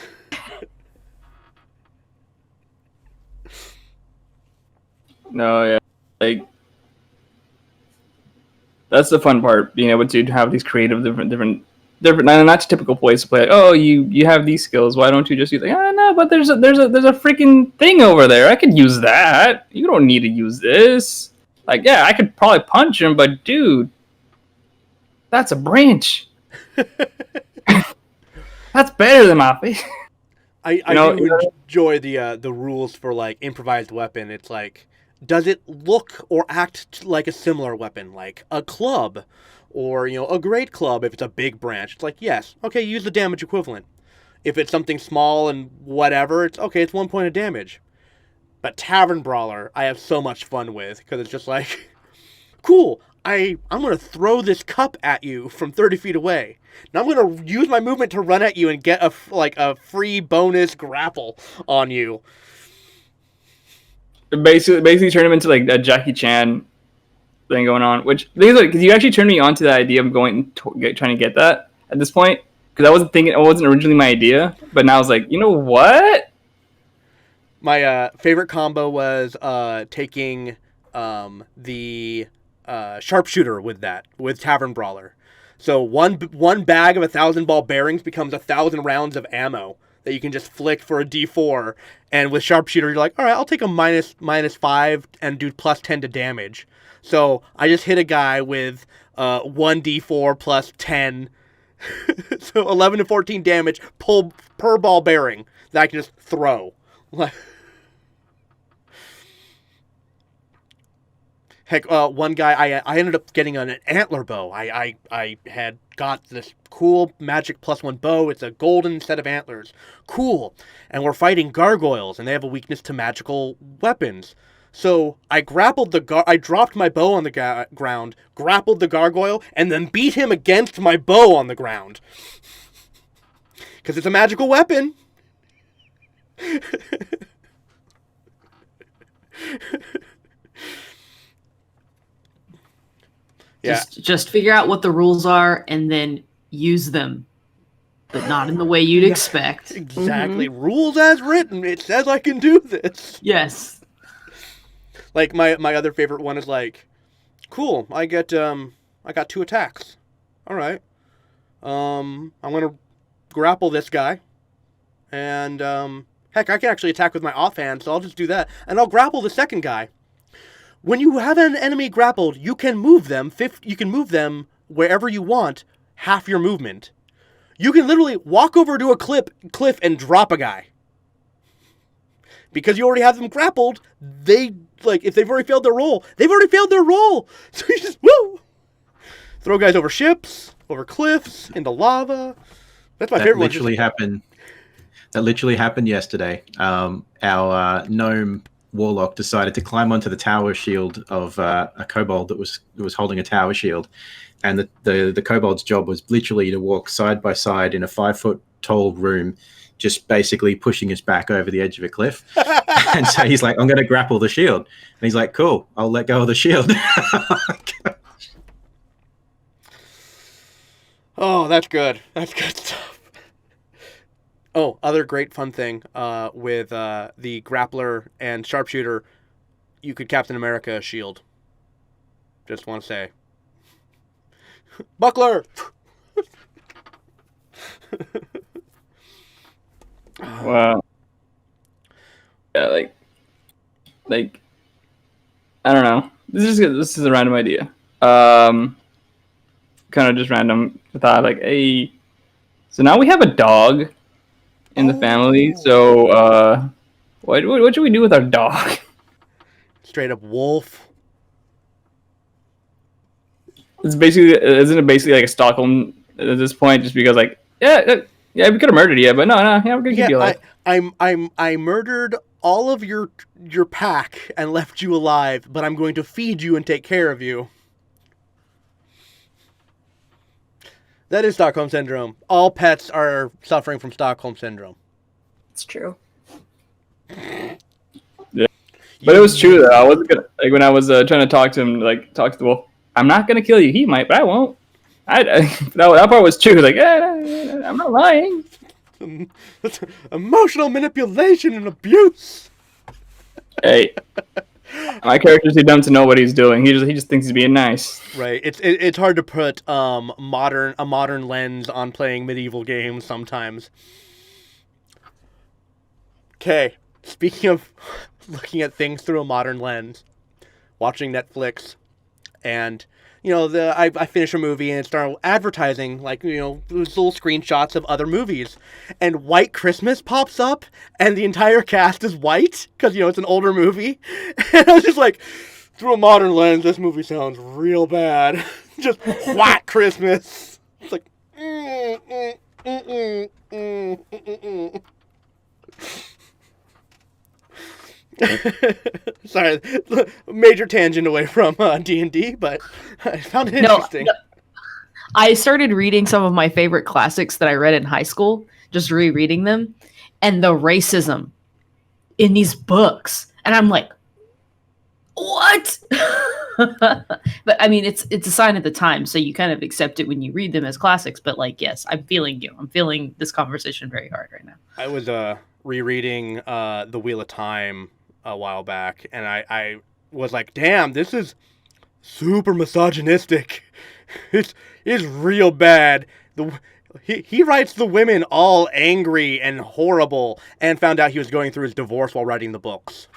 No, yeah, like that's the fun part, being able to have these creative different not your typical ways to play. Like, oh, you have these skills. Why don't you just use like, oh no, but there's a freaking thing over there. I could use that. You don't need to use this. Like, yeah, I could probably punch him, but dude, that's a branch. That's better than my face. I do enjoy the rules for like improvised weapon. It's like, does it look or act like a similar weapon, like a club? Or, a great club if it's a big branch. It's like, yes, okay, use the damage equivalent. If it's something small and whatever, it's okay, it's 1 point of damage. But Tavern Brawler, I have so much fun with, because it's just like, cool, I'm going to throw this cup at you from 30 feet away. Now I'm going to use my movement to run at you and get a free bonus grapple on you. Basically turn him into like a Jackie Chan thing going on, which because you actually turned me on to the idea of trying to get that at this point, because it wasn't originally my idea, but now I was like, you know what? My favorite combo was taking the sharpshooter with Tavern Brawler. So one bag of 1,000 ball bearings becomes 1,000 rounds of ammo that you can just flick for a D4. And with sharpshooter, you're like, all right, I'll take a -5 and do +10 to damage. So I just hit a guy with 1d4 plus 10. So 11 to 14 damage per ball bearing that I can just throw. Heck, one guy, I ended up getting an antler bow. I had got this cool magic +1 bow. It's a golden set of antlers. Cool. And we're fighting gargoyles, and they have a weakness to magical weapons. So I I dropped my bow on the ground, grappled the gargoyle, and then beat him against my bow on the ground. Because it's a magical weapon. Yeah. Just figure out what the rules are and then use them, but not in the way you'd expect. Exactly. Mm-hmm. Rules as written. It says I can do this. Yes. Like my other favorite one is like, cool. I got 2 attacks. All right. I'm gonna grapple this guy, and heck, I can actually attack with my offhand, so I'll just do that, and I'll grapple the second guy. When you have an enemy grappled, you can move them. You can move them wherever you want, half your movement. You can literally walk over to a cliff and drop a guy. Because you already have them grappled, if they've already failed their roll, they've already failed their roll. So you just, woo! Throw guys over ships, over cliffs, into lava. That's my favorite one. That literally happened yesterday. Our gnome warlock decided to climb onto the tower shield of a kobold that was holding a tower shield, and the kobold's job was literally to walk side by side in a 5-foot tall room, just basically pushing us back over the edge of a cliff. And so he's like, I'm going to grapple the shield, and he's like, cool, I'll let go of the shield. Oh, that's good. That's good stuff. Oh, other great fun thing with the grappler and sharpshooter, you could Captain America a shield. Just want to say. Buckler! Wow. Yeah, like, I don't know. This is a random idea. Kind of just random thought. Like, hey, so now we have a dog in the family. So, what should we do with our dog? Straight up wolf. Isn't it basically like a Stockholm at this point? Just because, like, yeah, we could have murdered you, but no, we're gonna keep you alive. I murdered all of your pack and left you alive, but I'm going to feed you and take care of you. That is Stockholm Syndrome. All pets are suffering from Stockholm Syndrome. It's true. Yeah. But it was true, though. I wasn't gonna, like, when I was trying to talk to him, like, talk to the wolf, I'm not going to kill you. He might, but I won't. That part was true. Like, I'm not lying. That's emotional manipulation and abuse. Hey. My character's too dumb to know what he's doing. He just thinks he's being nice. Right. It's hard to put a modern lens on playing medieval games sometimes. Okay. Speaking of looking at things through a modern lens, watching Netflix, and I finish a movie and start advertising, like, those little screenshots of other movies, and White Christmas pops up, and the entire cast is white because it's an older movie, and I was just like, through a modern lens, this movie sounds real bad. Just White Christmas. It's like, Sorry, major tangent away from D&D, but I found it interesting. No, I started reading some of my favorite classics that I read in high school, just rereading them, and the racism in these books. And I'm like, what? But I mean, it's a sign of the time, so you kind of accept it when you read them as classics. But like, yes, I'm feeling you. I'm feeling this conversation very hard right now. I was rereading The Wheel of Time a while back, and I was like, damn, this is super misogynistic. It's real bad. He writes the women all angry and horrible, and found out he was going through his divorce while writing the books.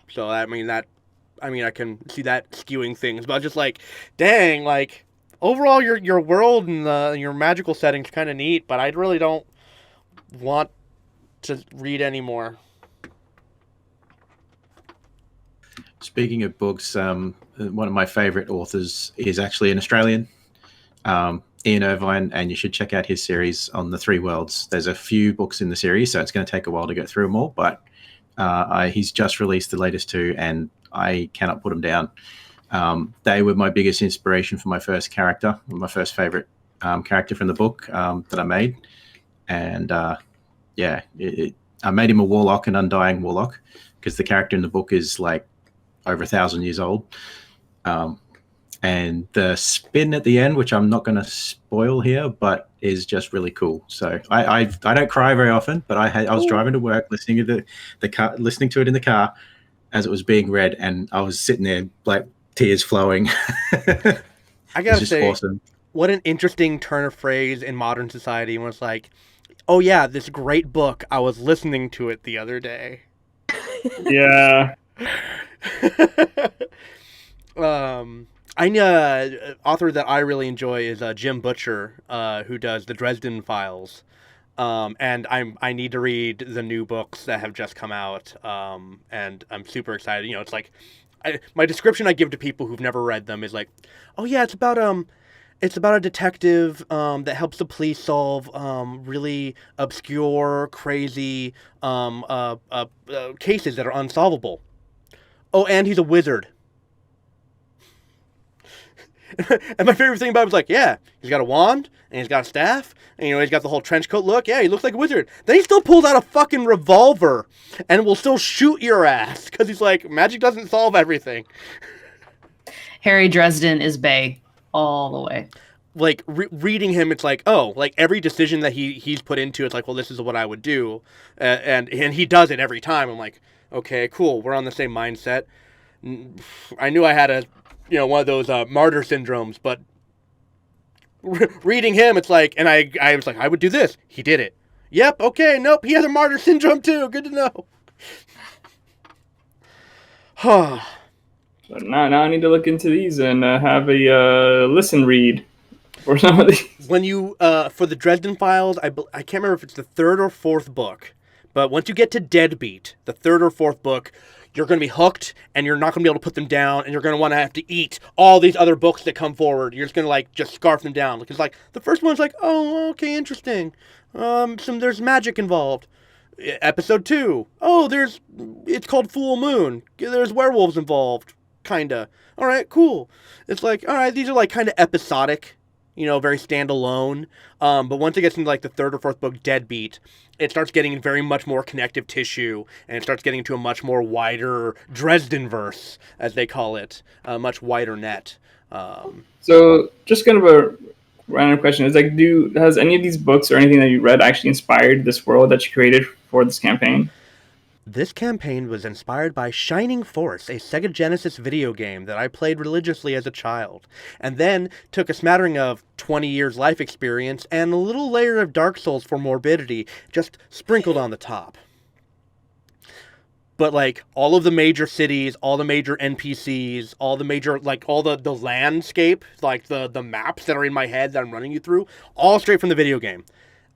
So I mean, I can see that skewing things, but just like, dang, like overall your world and your magical setting's kind of neat, but I really don't want to read anymore. Speaking of books, one of my favorite authors is actually an Australian, Ian Irvine, and you should check out his series on the Three Worlds. There's a few books in the series, so it's going to take a while to get through them all, but he's just released the latest two, and I cannot put them down. They were my biggest inspiration for my first character, my first favorite character from the book that I made. And I made him a warlock, an undying warlock, because the character in the book is like over 1,000 years old. And the spin at the end, which I'm not going to spoil here, but is just really cool. So I don't cry very often, but I was driving to work, listening to listening to it in the car as it was being read, and I was sitting there like tears flowing. I gotta say, awesome. What an interesting turn of phrase in modern society when it's like, oh yeah, this great book, I was listening to it the other day. Yeah. Author that I really enjoy is Jim Butcher, who does the Dresden Files. And I need to read the new books that have just come out. And I'm super excited. You know, it's like my description I give to people who've never read them is like, oh yeah, it's about a detective that helps the police solve really obscure, crazy cases that are unsolvable. Oh, and he's a wizard. And my favorite thing about him was like, yeah, he's got a wand, and he's got a staff, and he's got the whole trench coat look. Yeah, he looks like a wizard. Then he still pulls out a fucking revolver and will still shoot your ass because he's like, magic doesn't solve everything. Harry Dresden is bae all the way. Like reading him, it's like, oh, like every decision that he's put into, it's like, well, this is what I would do, and he does it every time. I'm like, okay, cool, we're on the same mindset. I knew I had one of those martyr syndromes, but reading him, it's like, and I was like, I would do this. He did it. Yep. Okay. Nope. He has a martyr syndrome too. Good to know. But now I need to look into these and have a listen read for some of these. When you for the Dresden Files, I can't remember if it's the third or fourth book, but once you get to Deadbeat, the third or fourth book, you're going to be hooked, and you're not going to be able to put them down, and you're going to want to have to eat all these other books that come forward. You're just going to just scarf them down. Because the first one's like, oh, okay, interesting. There's magic involved. Episode 2, it's called Full Moon. There's werewolves involved, kinda. All right, cool. It's like, all right, these are kind of episodic, very standalone. But once it gets into the third or fourth book, Deadbeat, it starts getting very much more connective tissue, and it starts getting into a much more wider Dresden-verse, as they call it, a much wider net. So just kind of a random question is has any of these books or anything that you read actually inspired this world that you created for this campaign? This campaign was inspired by Shining Force, a Sega Genesis video game that I played religiously as a child, and then took a smattering of 20 years life experience and a little layer of Dark Souls for morbidity, just sprinkled on the top. But all of the major cities, all the major NPCs, all the major, all the landscape, the maps that are in my head that I'm running you through, all straight from the video game.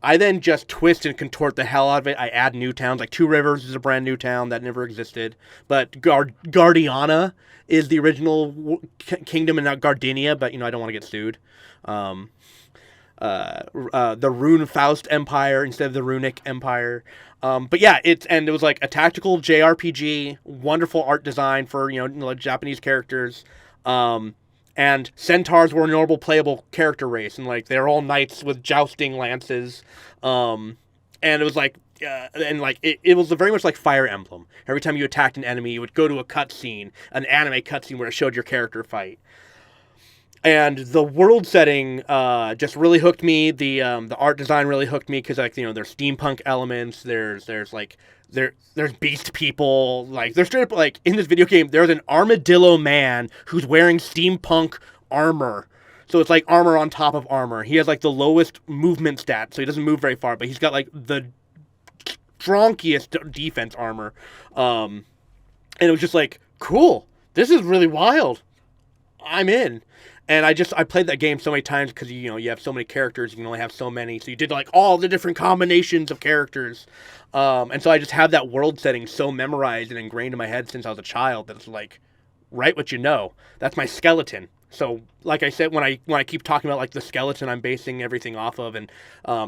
I then just twist and contort the hell out of it. I add new towns, Two Rivers is a brand new town that never existed. But Guardiana is the original kingdom and not Gardinia, but, I don't want to get sued. The Rune Faust Empire instead of the Runic Empire. But yeah, it was like a tactical JRPG, wonderful art design for like Japanese characters, and centaurs were a normal playable character race, and like they're all knights with jousting lances, and it was like. And like it was very much like Fire Emblem. Every time you attacked an enemy, you would go to a cutscene, an anime cutscene where it showed your character fight. And the world setting just really hooked me. The art design really hooked me because like there's steampunk elements. There's beast people. Like there's straight up like in this video game there's an armadillo man who's wearing steampunk armor. So it's like armor on top of armor. He has like the lowest movement stat, so he doesn't move very far, but he's got like the strongest defense armor. And it was just like, cool. This is really wild. I'm in. And I played that game so many times because you have so many characters, you can only have so many, so you did like all the different combinations of characters, and so I just have that world setting so memorized and ingrained in my head since I was a child that it's like, write what you know. That's my skeleton. So like I said, when I keep talking about like the skeleton I'm basing everything off of, and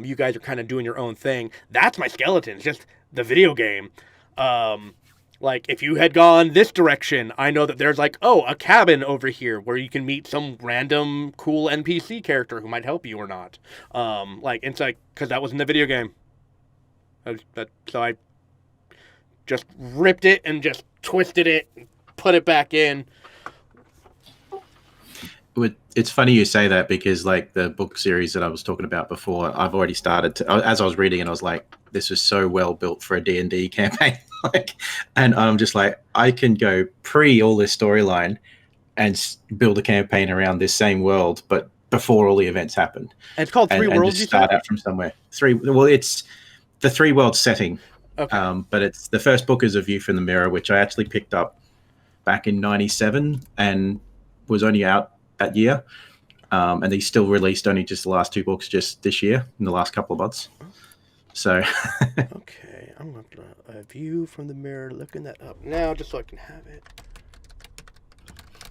you guys are kind of doing your own thing, that's my skeleton. It's just the video game. Like, if you had gone this direction, I know that there's, like, a cabin over here where you can meet some random cool NPC character who might help you or not. It's like, because that was in the video game. So I just ripped it and just twisted it, put it back in. It's funny you say that because, like, the book series that I was talking about before, I've already started to, as I was reading it, I was like, this is so well built for a D&D campaign. And I'm just like, I can go pre all this storyline and build a campaign around this same world, but before all the events happened. And it's called Three Worlds, and just start out from somewhere. It's the Three Worlds setting. Okay. But it's the first book is A View from the Mirror, which I actually picked up back in 97 and was only out that year. And they still released only just the last two books just this year in the last couple of months. So okay, I'm going to A View from the Mirror, looking that up now just so I can have it.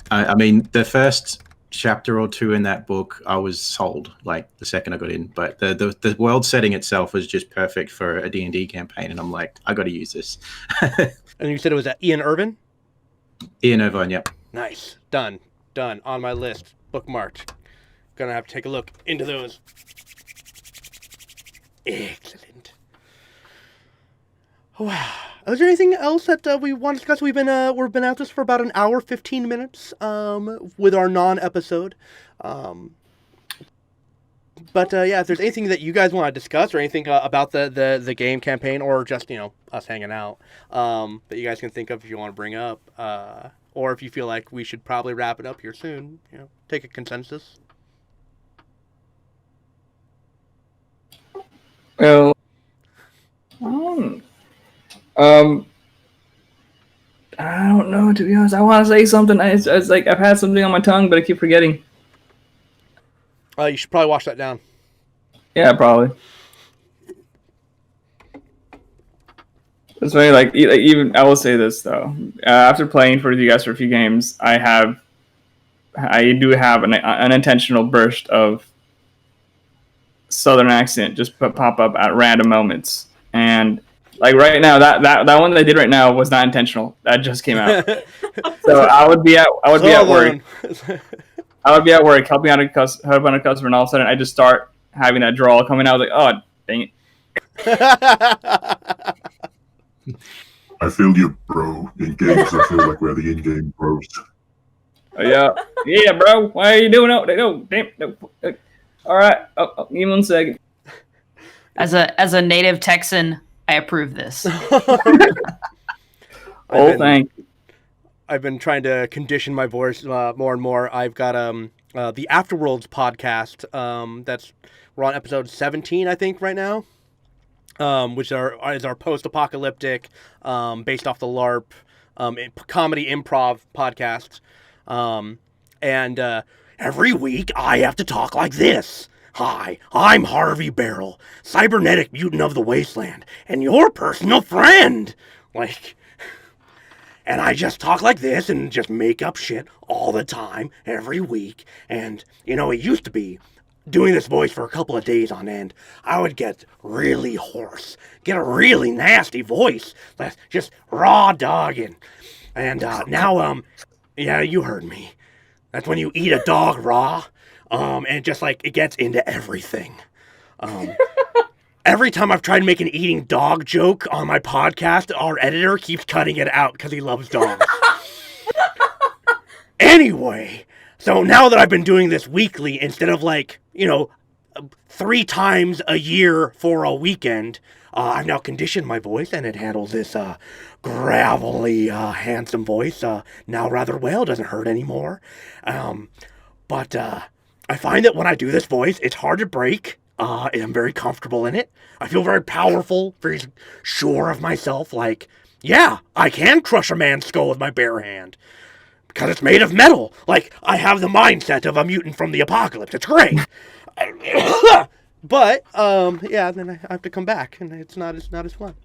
I mean, the first chapter or two in that book, I was sold, like, the second I got in. But the world setting itself was just perfect for a D&D campaign, and I'm like, I got to use this. And you said it was Ian Irvin? Ian Irvin, yep. Nice. Done. On my list. Bookmarked. Gonna have to take a look into those. Excellent. Wow. Is there anything else that we want to discuss? We've been at this for about an hour, 15 minutes, with our non-episode. But yeah, if there's anything that you guys want to discuss or anything about the game campaign or just us hanging out that you guys can think of if you want to bring up, or if you feel like we should probably wrap it up here soon, take a consensus. Well, I don't know, to be honest. I want to say something. It's like I've had something on my tongue, but I keep forgetting. You should probably wash that down. Yeah, probably. It's funny, like even I will say this though. After playing for you guys for a few games, I do have an unintentional burst of Southern accent just pop up at random moments, and like right now, that one that I did right now was not intentional. That just came out. So I would be at work. I would be at work helping out a customer, and all of a sudden I just start having that drawl coming out. I was like, oh, dang it. I feel you, bro. In games, I feel like we're the in-game bros. Yeah, bro. Why are you doing that? No, damn. No. All right. Give me 1 second. As a native Texan, I approve this. Thank you. I've been trying to condition my voice more and more. I've got the Afterworlds podcast. We're on episode 17, I think, right now. Which is our post-apocalyptic, based off the LARP, comedy improv podcast. And every week I have to talk like this. Hi, I'm Harvey Barrel, cybernetic mutant of the wasteland, and your personal friend. And I just talk like this and just make up shit all the time, every week. And, it used to be doing this voice for a couple of days on end, I would get really hoarse, get a really nasty voice, that's just raw dogging. And now, yeah, you heard me. That's when you eat a dog raw, and just like it gets into everything. Every time I've tried to make an eating dog joke on my podcast, our editor keeps cutting it out because he loves dogs. Anyway, so now that I've been doing this weekly instead of 3 times a year for a weekend, I've now conditioned my voice and it handles this gravelly, handsome voice now rather well. Doesn't hurt anymore. But I find that when I do this voice, it's hard to break. I'm very comfortable in it. I feel very powerful, very sure of myself. Like, yeah, I can crush a man's skull with my bare hand. Because it's made of metal. Like, I have the mindset of a mutant from the apocalypse. It's great. But, yeah, then I have to come back, and it's not as fun.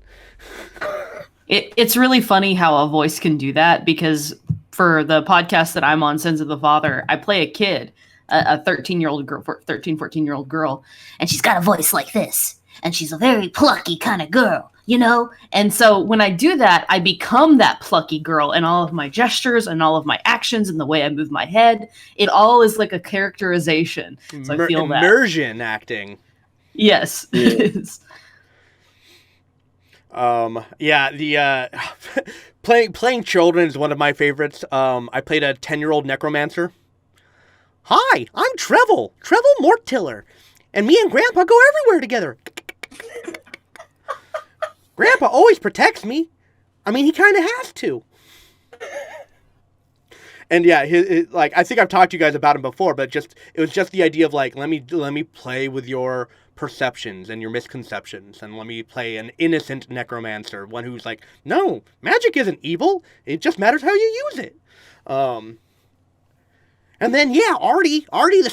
It's really funny how a voice can do that, because for the podcast that I'm on, Sins of the Father, I play a kid, a 13-year-old girl, 14-year-old girl, and she's got a voice like this, and she's a very plucky kind of girl, you know? And so when I do that, I become that plucky girl, and all of my gestures and all of my actions and the way I move my head, it all is like a characterization. So I feel that. Immersion acting. Yes, it is. Yeah, the playing children is one of my favorites. I played a 10-year-old necromancer. Hi, I'm Trevel Morttiller, and me and Grandpa go everywhere together. Grandpa always protects me. I mean, he kind of has to. And yeah, like, I think I've talked to you guys about him before, but it was just the idea of like, let me play with your perceptions and your misconceptions, and let me play an innocent necromancer, one who's like, no, magic isn't evil, it just matters how you use it. And then yeah, Artie, the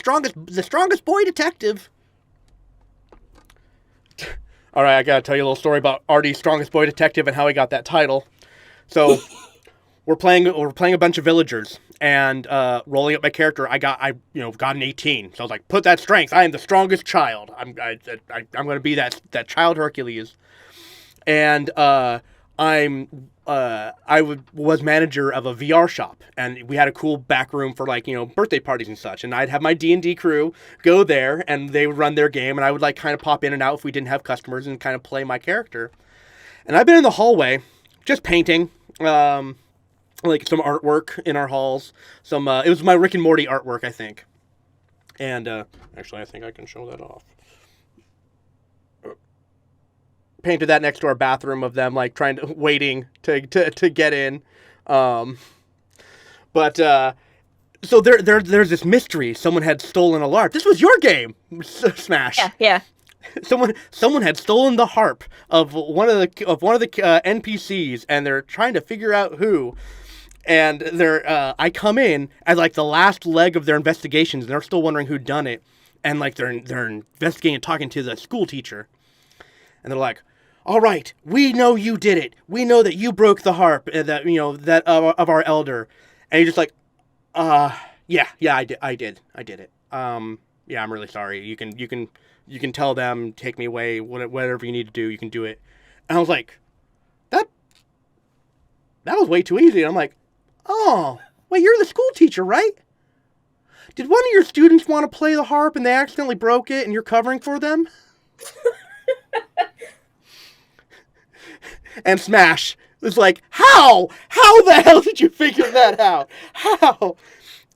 strongest boy detective. All right, I gotta tell you a little story about Artie, strongest boy detective, and how he got that title. So we're playing a bunch of villagers, and rolling up my character, I got an 18. So I was like, put that strength. I am the strongest child. I'm gonna be that child Hercules, and was manager of a VR shop, and we had a cool back room for birthday parties and such. And I'd have my D&D crew go there, and they would run their game, and I would kind of pop in and out if we didn't have customers and kind of play my character. And I've been in the hallway just painting. Some artwork in our halls. It was my Rick and Morty artwork, I think. And actually, I think I can show that off. Painted that next to our bathroom of them waiting to get in. So there's this mystery. Someone had stolen a LARP. This was your game, Smash. Yeah. Someone had stolen the harp of one of the NPCs, and they're trying to figure out who. And I come in as the last leg of their investigations, and they're still wondering who done it. And they're investigating and talking to the school teacher, and they're like, "All right, we know you did it. We know that you broke the harp that of our elder." And you're just like, yeah, I did it. Yeah, I'm really sorry. You can tell them, take me away, whatever you need to do, you can do it. And I was like, that was way too easy. And I'm like, oh, wait, you're the school teacher, right? Did one of your students want to play the harp and they accidentally broke it and you're covering for them? And Smash was like, how? How the hell did you figure that out? How?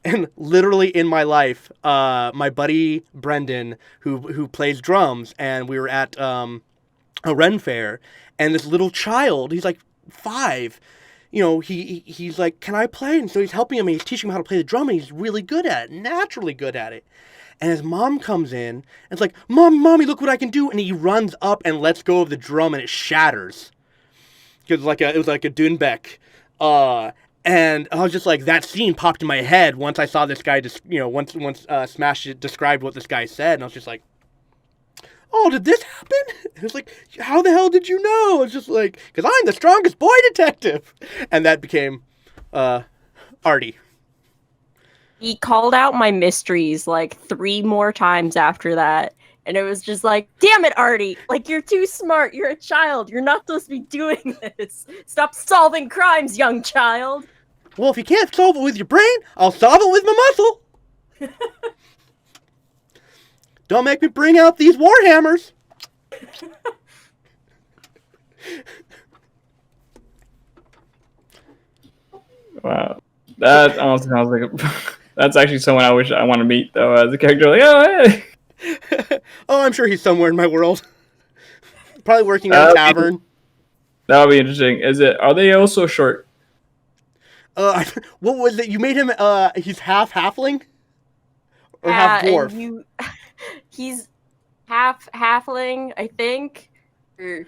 And literally in my life, my buddy Brendan, who plays drums, and we were at a Ren fair, and this little child, he's 5, he's like, can I play? And so he's helping him, and he's teaching him how to play the drum, and he's really good at it, naturally good at it. And his mom comes in, and it's like, Mommy, look what I can do. And he runs up and lets go of the drum, and it shatters. It was like a Dunbeck. And I was just like, that scene popped in my head once I saw this guy, once Smash described what this guy said. And I was just like, oh, did this happen? It was like, how the hell did you know? It's just like, because I'm the strongest boy detective. And that became Artie. He called out my mysteries like 3 more times after that. And it was just like, damn it, Artie. Like, you're too smart. You're a child. You're not supposed to be doing this. Stop solving crimes, young child. Well, if you can't solve it with your brain, I'll solve it with my muscle. Don't make me bring out these warhammers. Wow, that honestly sounds like that's actually someone I wish I want to meet though as a character. Like, oh hey. Oh, I'm sure he's somewhere in my world. Probably working at a tavern. That would be interesting. Are they also short? What was it? You made him, he's half halfling? Or half dwarf? He's half halfling, I think. Or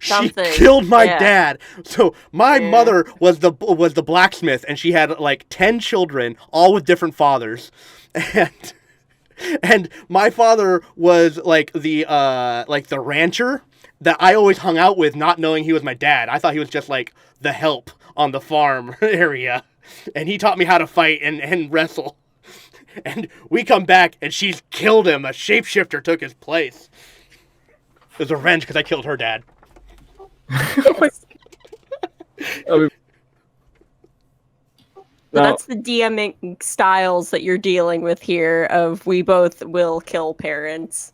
something. She killed my dad. So my mother was the blacksmith, and she had like 10 children, all with different fathers. And my father was like the rancher that I always hung out with, not knowing he was my dad. I thought he was just like the help on the farm area. And he taught me how to fight and wrestle. And we come back and she's killed him. A shapeshifter took his place. It was revenge because I killed her dad. So that's the DMing styles that you're dealing with here of we both will kill parents.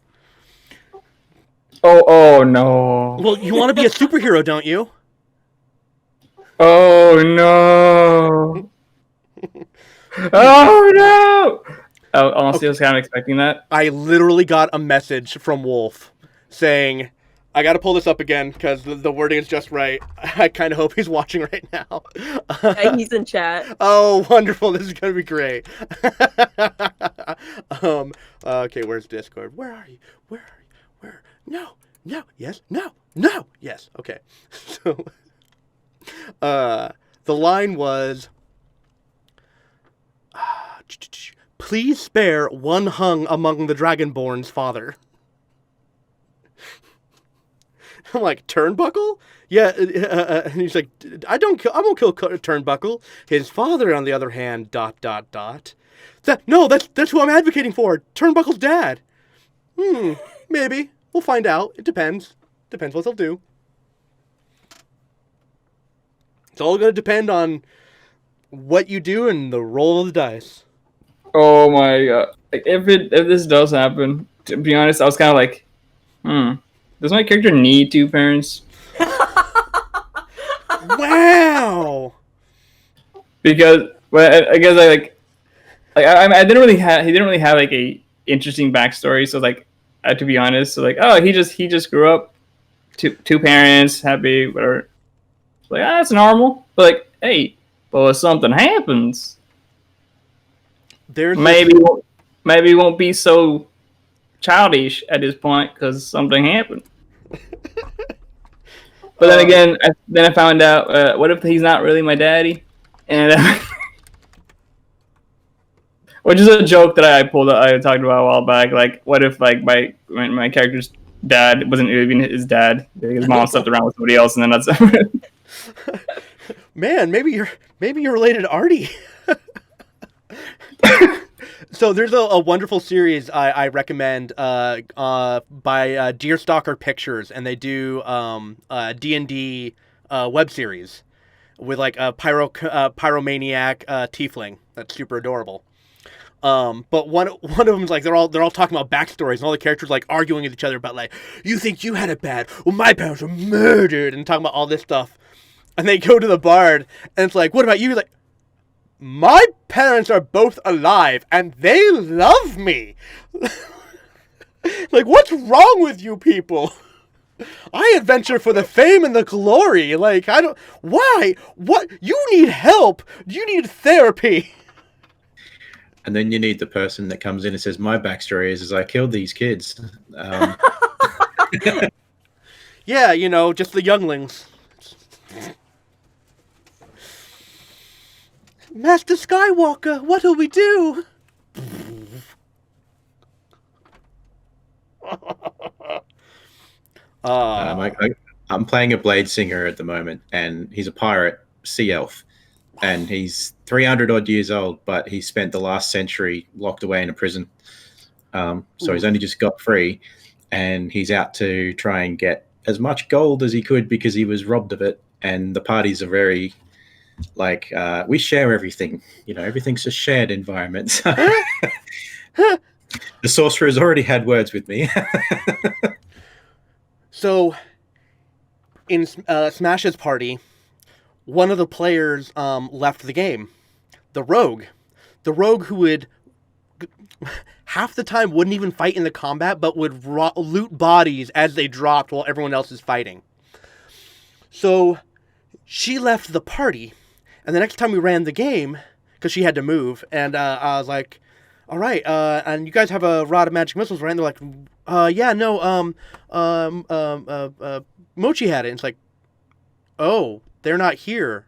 Oh no. Well, you want to be a superhero, don't you? Oh no. Oh no. Honestly, I was kind of expecting that. I literally got a message from Wolf saying, I gotta pull this up again because the wording is just right. I kind of hope he's watching right now. He's in chat. Oh, wonderful. This is gonna be great. Okay, where's Discord? Where are you? Where? No. Yes. No. Yes. Okay. So, the line was, please spare one hung among the Dragonborn's father. I'm like, Turnbuckle? Yeah, and he's like, I won't kill Turnbuckle. His father, on the other hand, ... That's who I'm advocating for. Turnbuckle's dad. Maybe. We'll find out. It depends. Depends what they'll do. It's all going to depend on what you do and the roll of the dice. Oh my god. Like, if this does happen, to be honest, I was kind of like, does my character need 2 parents? Wow. Because, well, I guess I didn't really have. He didn't really have like a interesting backstory. So like, to be honest, so like, oh, he just grew up, two parents, happy, whatever. Like, that's normal. But like, hey, well, if something happens, maybe he won't be so childish at this point because something happened. But then again, I found out, what if he's not really my daddy? And which is a joke that I talked about a while back. Like, what if like my character's dad wasn't even his dad? His mom slept around with somebody else, and then that's Man, maybe you're related to Artie. So there's a wonderful series I recommend by Deerstalker Pictures, and they do D&D web series with like a pyromaniac tiefling that's super adorable. But one of them is like they're all talking about backstories, and all the characters like arguing with each other about like, you think you had it bad? Well, my parents were murdered, and talking about all this stuff. And they go to the bard, and it's like, what about you? Like, my parents are both alive, and they love me. Like, what's wrong with you people? I adventure for the fame and the glory. Like, why? What? You need help. You need therapy. And then you need the person that comes in and says, my backstory is I killed these kids. Yeah, just the younglings. Master Skywalker, what'll we do? I'm playing a blade singer at the moment, and he's a pirate, sea elf. and he's 300 odd years old, but he spent the last century locked away in a prison. So he's only just got free, and he's out to try and get as much gold as he could because he was robbed of it. And the parties are very like, we share everything. Everything's a shared environment. The sorcerer has already had words with me. So, in Smash's party, one of the players left the game. The rogue who would half the time wouldn't even fight in the combat, but would loot bodies as they dropped while everyone else is fighting. So she left the party, and the next time we ran the game, because she had to move, and I was like, all right, and you guys have a rod of magic missiles, right? And they're like, yeah, no, Mochi had it. And it's like, oh, they're not here.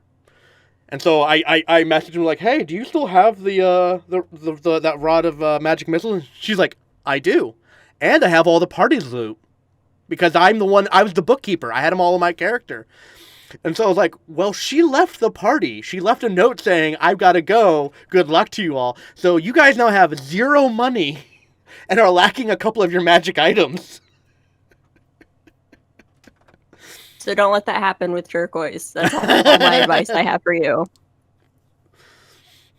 And so I messaged him like, hey, do you still have that rod of magic missiles? And she's like, I do. And I have all the party's loot. Because I was the bookkeeper. I had them all in my character. And so I was like, well, she left the party. She left a note saying, I've got to go. Good luck to you all. So you guys now have 0 money and are lacking a couple of your magic items. So don't let that happen with Turquoise. That's all my advice I have for you.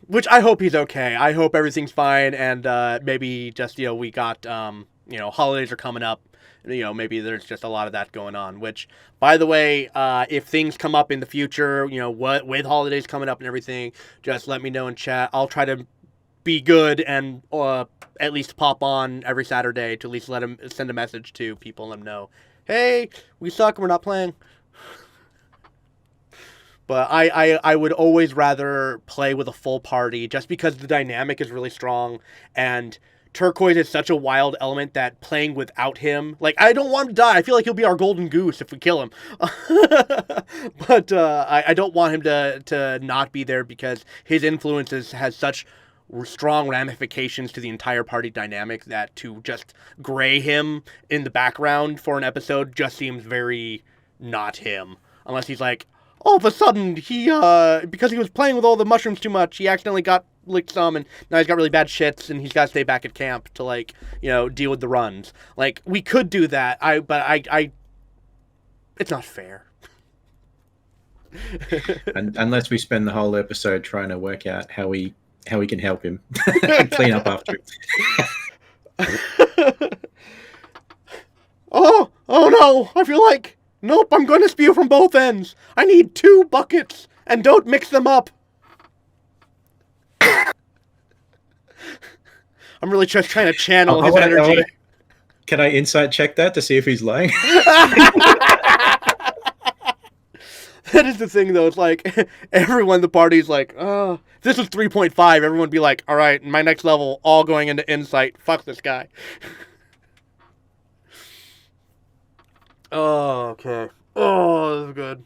Which I hope he's okay. I hope everything's fine, and maybe just, we got, holidays are coming up. Maybe there's just a lot of that going on, which, by the way, if things come up in the future, what with holidays coming up and everything, just let me know in chat. I'll try to be good and at least pop on every Saturday to at least send a message to people and let them know, hey, we suck, we're not playing. But I would always rather play with a full party just because the dynamic is really strong, and Turquoise is such a wild element that playing without him, like, I don't want him to die. I feel like he'll be our golden goose if we kill him. But I don't want him to not be there because his influences has such strong ramifications to the entire party dynamic that to just gray him in the background for an episode just seems very not him. Unless he's like, all of a sudden, he, because he was playing with all the mushrooms too much, he accidentally got licked some, and now he's got really bad shits, and he's got to stay back at camp to, like, deal with the runs. Like, we could do that, but it's not fair. And unless we spend the whole episode trying to work out how we can help him clean up after him. Oh no, I feel like, nope, I'm going to spew from both ends. I need 2 buckets, and don't mix them up. I'm really just trying to channel his energy. Can I insight check that to see if he's lying? That is the thing, though. It's like, everyone in the party's like, oh, if this was 3.5, everyone would be like, all right, my next level, all going into insight. Fuck this guy. Oh, okay. Oh, this is good.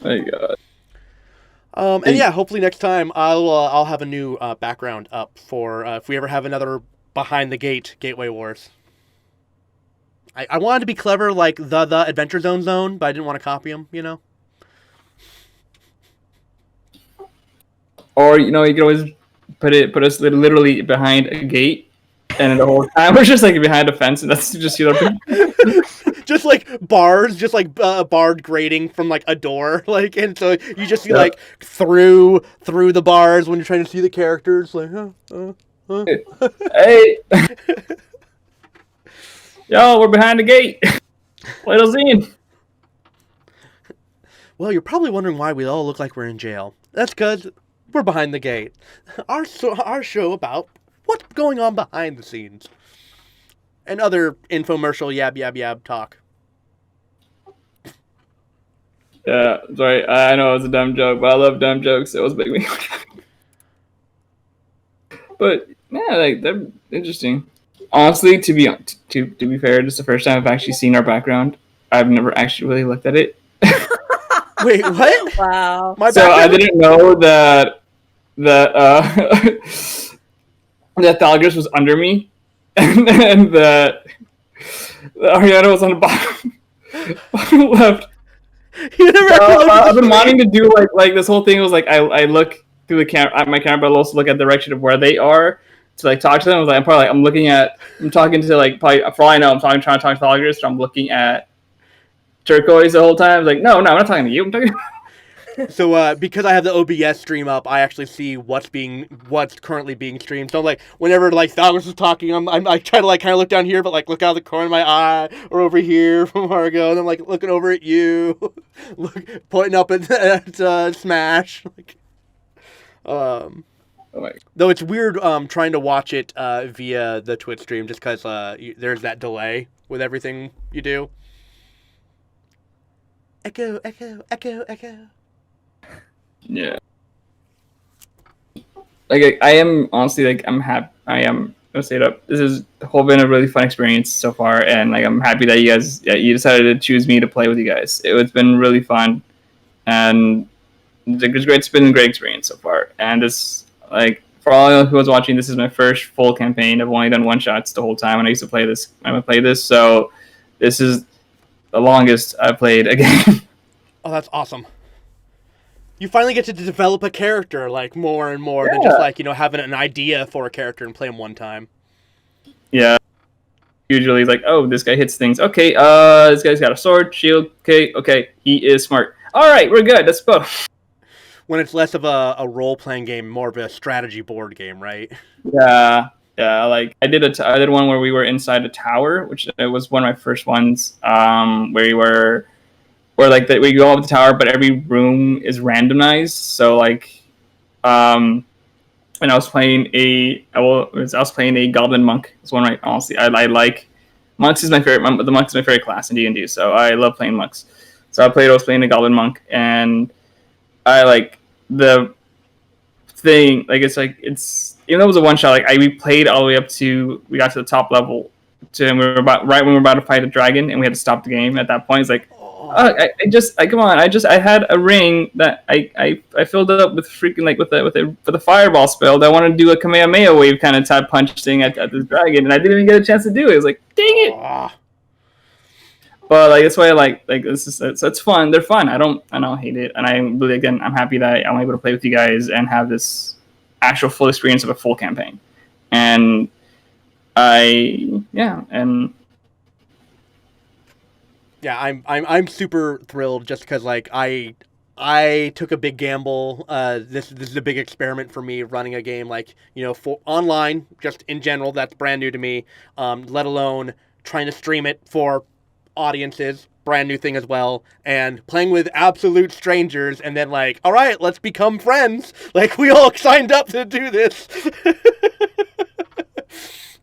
My God. And yeah, hopefully next time I'll have a new background up for if we ever have another Behind the Gate Gateway Wars. I wanted to be clever like the Adventure Zone, but I didn't want to copy them, Or you could always put us literally behind a gate, and the whole time we're just like behind a fence, and that's just just like bars, just like barred grating from like a door, like, and so you just see like through the bars when you're trying to see the characters, like, hey, yo, we're behind the gate. Let us in. Well, you're probably wondering why we all look like we're in jail. That's because we're behind the gate. Our show about what's going on behind the scenes. And other infomercial yab talk. Yeah, sorry. I know it was a dumb joke, but I love dumb jokes. So it was making me. But yeah, like they're interesting. Honestly, to be fair, this is the first time I've actually seen our background. I've never actually really looked at it. Wait, what? Wow. So I didn't know that that Thalgus was under me, and that Ariana was on the bottom left. You never actually look at the I've been stream. wanting to do like this whole thing was like I look through the camera at my camera, but I'll also look at the direction of where they are to like talk to them. I was like, I'm talking to like probably for all I know, trying to talk to the holographer. So I'm looking at Turquoise the whole time. I was like, no, I'm not talking to you. I'm talking. So because I have the OBS stream up, I actually see what's currently being streamed. So like whenever like Thomas is talking, I try to like kind of look down here, but like look out of the corner of my eye or over here from Margo, and I'm like looking over at you, pointing up at Smash. Oh my. Though it's weird trying to watch it via the Twitch stream just because there's that delay with everything you do. Echo, echo, echo, echo. Yeah. Like I am honestly like I'm happy. I am gonna say it up. This has been a really fun experience so far, and like I'm happy that you decided to choose me to play with you guys. It's been really fun, and it's been a great experience so far. And this like for all who was watching, this is my first full campaign. I've only done one shots the whole time, and I used to play this. I'm gonna play this, so this is the longest I've played a game. Oh, that's awesome. You finally get to develop a character like more and more than just like, having an idea for a character and play him one time. Yeah. Usually it's like, oh, this guy hits things. Okay, this guy's got a sword, shield. Okay, he is smart. All right, we're good. Let's go. When it's less of a role-playing game, more of a strategy board game, right? Yeah. Like I did one where we were inside a tower, which it was one of my first ones, where like we go up the tower, but every room is randomized. So like, and I was playing a Goblin Monk. It's one I like. Monks is my favorite. The Monk is my favorite class in D&D, so I love playing Monks. So I was playing a Goblin Monk, and I like the thing. Like it's even though it was a one shot. Like we played all the way up to we got to the top level, and we were about to fight a dragon, and we had to stop the game at that point. It's like. I had a ring that I filled it up with freaking like with the fireball spell that I wanted to do a Kamehameha wave kind of type punch thing at this dragon, and I didn't even get a chance to do it. I was like, dang it! But like that's why I like it's fun. They're fun. I don't hate it, and I'm happy that I'm able to play with you guys and have this actual full experience of a full campaign, and Yeah, I'm super thrilled just because like I took a big gamble. This is a big experiment for me running a game like for online just in general. That's brand new to me. Let alone trying to stream it for audiences, brand new thing as well. And playing with absolute strangers and then like, all right, let's become friends. Like we all signed up to do this.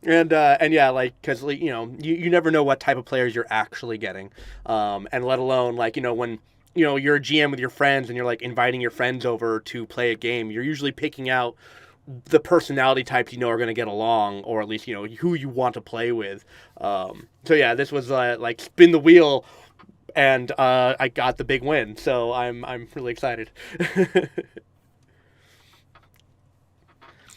And yeah, like, because, you never know what type of players you're actually getting. And let alone, like, when, you're a GM with your friends and you're, like, inviting your friends over to play a game, you're usually picking out the personality types are going to get along, or at least, who you want to play with. So, yeah, this was, like, spin the wheel, and I got the big win. So I'm really excited.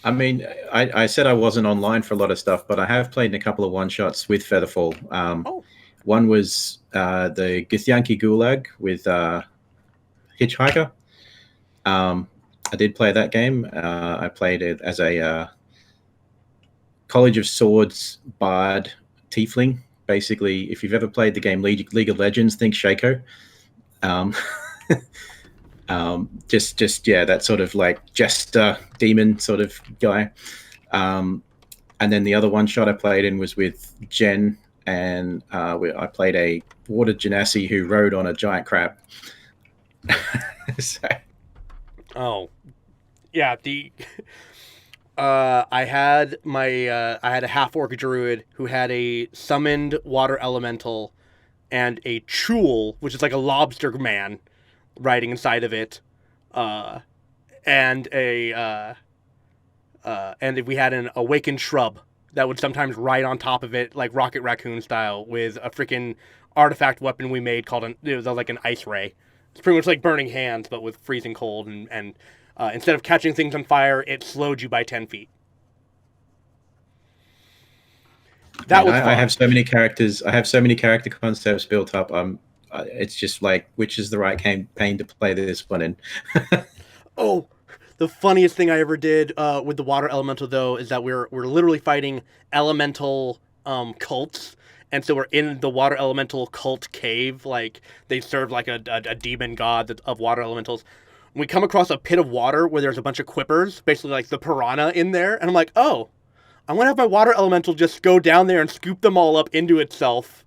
I mean, I said I wasn't online for a lot of stuff, but I have played in a couple of one-shots with FeatherFall. One was the Githyanki Gulag with Hitchhiker. I did play that game. I played it as a College of Swords Bard Tiefling. Basically, if you've ever played the game League of Legends, think Shaco. That sort of like jester demon sort of guy. And then the other one shot I played in was with Jen, and I played a water genasi who rode on a giant crab. So. Oh, yeah. I had a half orc druid who had a summoned water elemental and a chul, which is like a lobster man, riding inside of it, and we had an awakened shrub that would sometimes ride on top of it like Rocket Raccoon style with a freaking artifact weapon we made called it was like an ice ray. It's pretty much like burning hands, but with freezing cold, and instead of catching things on fire, it slowed you by 10 feet. That was fun. I have so many characters. I have so many character concepts built up. it's just like, which is the right campaign to play this one in? Oh, the funniest thing I ever did with the water elemental though is that we're literally fighting elemental cults, and so we're in the water elemental cult cave. Like they serve like a demon god of water elementals. We come across a pit of water where there's a bunch of quippers, basically like the piranha in there, and I'm like, oh, I'm gonna have my water elemental just go down there and scoop them all up into itself.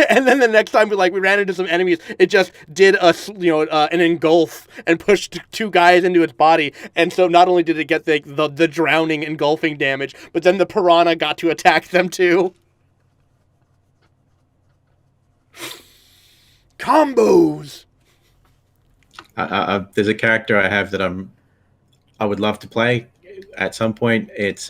And then the next time we ran into some enemies, it just did an engulf and pushed two guys into its body. And so not only did it get the drowning engulfing damage, but then the piranha got to attack them too. Combos. There's a character I have that I would love to play at some point. It's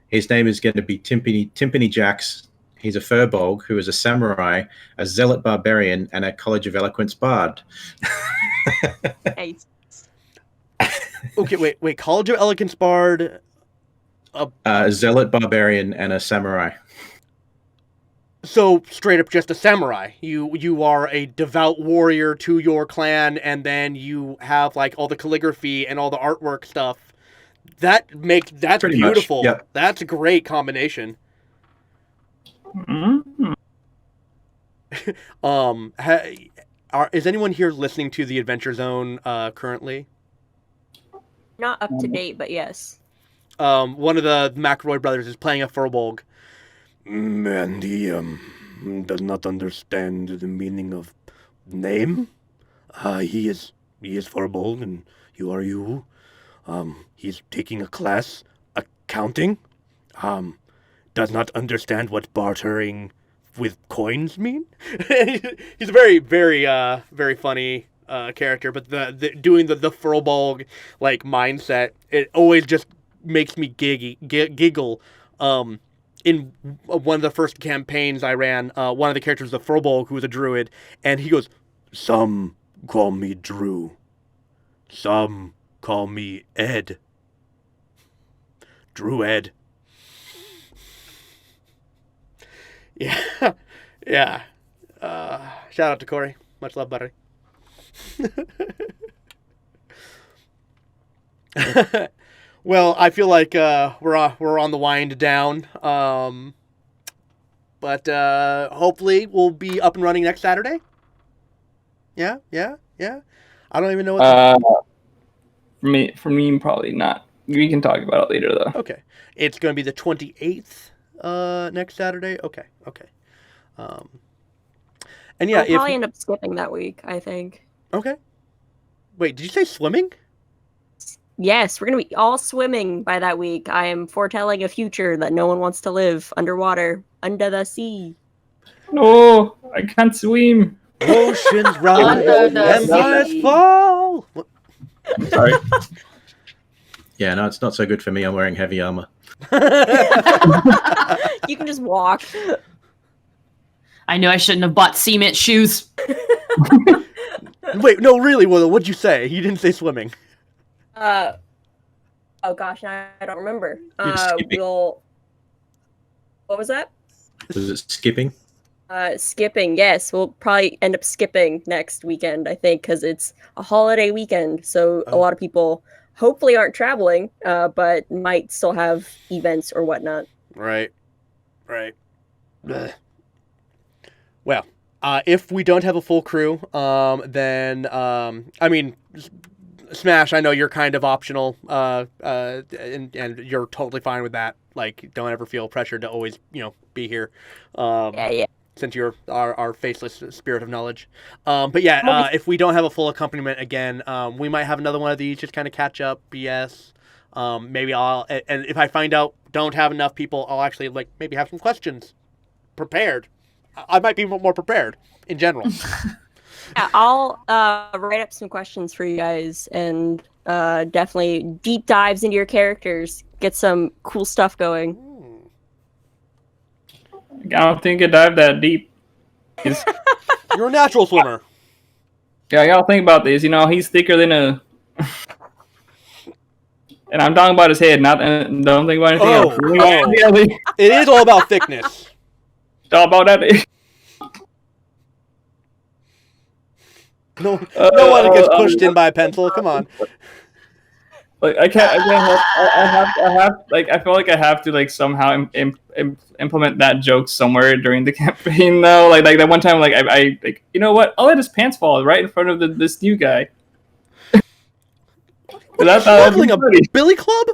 his name is going to be Timpani Jax. He's a furbolg who is a samurai, a zealot barbarian, and a College of Eloquence bard. Nice. Okay, wait. College of Eloquence bard. A zealot barbarian and a samurai. So straight up just a samurai. You are a devout warrior to your clan, and then you have like all the calligraphy and all the artwork stuff. That's Pretty beautiful. much, yep. That's a great combination. Mm-hmm. Is anyone here listening to the Adventure Zone currently? Not up to date, but yes. One of the McElroy brothers is playing a furbolg. And he does not understand the meaning of name. He is furbolg, and you are you. He's taking a class, accounting. Does not understand what bartering with coins mean. He's a very, very, very funny character, but doing the furbolg like mindset, it always just makes me giggle. In one of the first campaigns I ran, one of the characters was a furbolg who was a druid, and he goes, "Some call me Drew. Some call me Ed. Druid." Yeah. Yeah. Shout out to Corey. Much love, buddy. Well, I feel like we're on the wind down. But hopefully we'll be up and running next Saturday. Yeah. I don't even know what. For me, probably not. We can talk about it later, though. Okay. It's going to be the 28th next Saturday. Okay. And yeah, I'll probably end up skipping that week, I think. Okay. Wait, did you say swimming? Yes, we're going to be all swimming by that week. I am foretelling a future that no one wants to live underwater, under the sea. No, I can't swim. Oceans rise Under and the waters sea. fall. I'm sorry. Yeah, no, it's not so good for me. I'm wearing heavy armor. You can just walk. I knew I shouldn't have bought cement shoes. Wait, no, really, Willow, what'd you say? You didn't say swimming. Oh gosh, I don't remember. You're skipping. What was that? Was it skipping? Skipping, yes. We'll probably end up skipping next weekend, I think, because it's a holiday weekend. So a lot of people hopefully aren't traveling, but might still have events or whatnot. Right. Blech. Well, if we don't have a full crew, then I mean, Smash, I know you're kind of optional, and you're totally fine with that. Like, don't ever feel pressured to always, be here. Yeah. Since you're our faceless spirit of knowledge. But yeah, if we don't have a full accompaniment again, we might have another one of these, just kind of catch up, BS. Maybe and if I find out don't have enough people, I'll actually maybe have some questions prepared. I might be more prepared in general. Yeah, I'll write up some questions for you guys and definitely deep dives into your characters. Get some cool stuff going. I don't think I dive that deep. You're a natural swimmer. Yeah, I gotta think about this. He's thicker than a. And I'm talking about his head, not. Don't think about anything else. It is all about thickness. It's all about that. No one gets pushed in by a pencil. Come on. Like I can't help. I have. Like I feel like I have to like somehow implement that joke somewhere during the campaign though. Like that one time, like I like you know what? I'll let his pants fall right in front of this new guy. What, smuggling a billy club?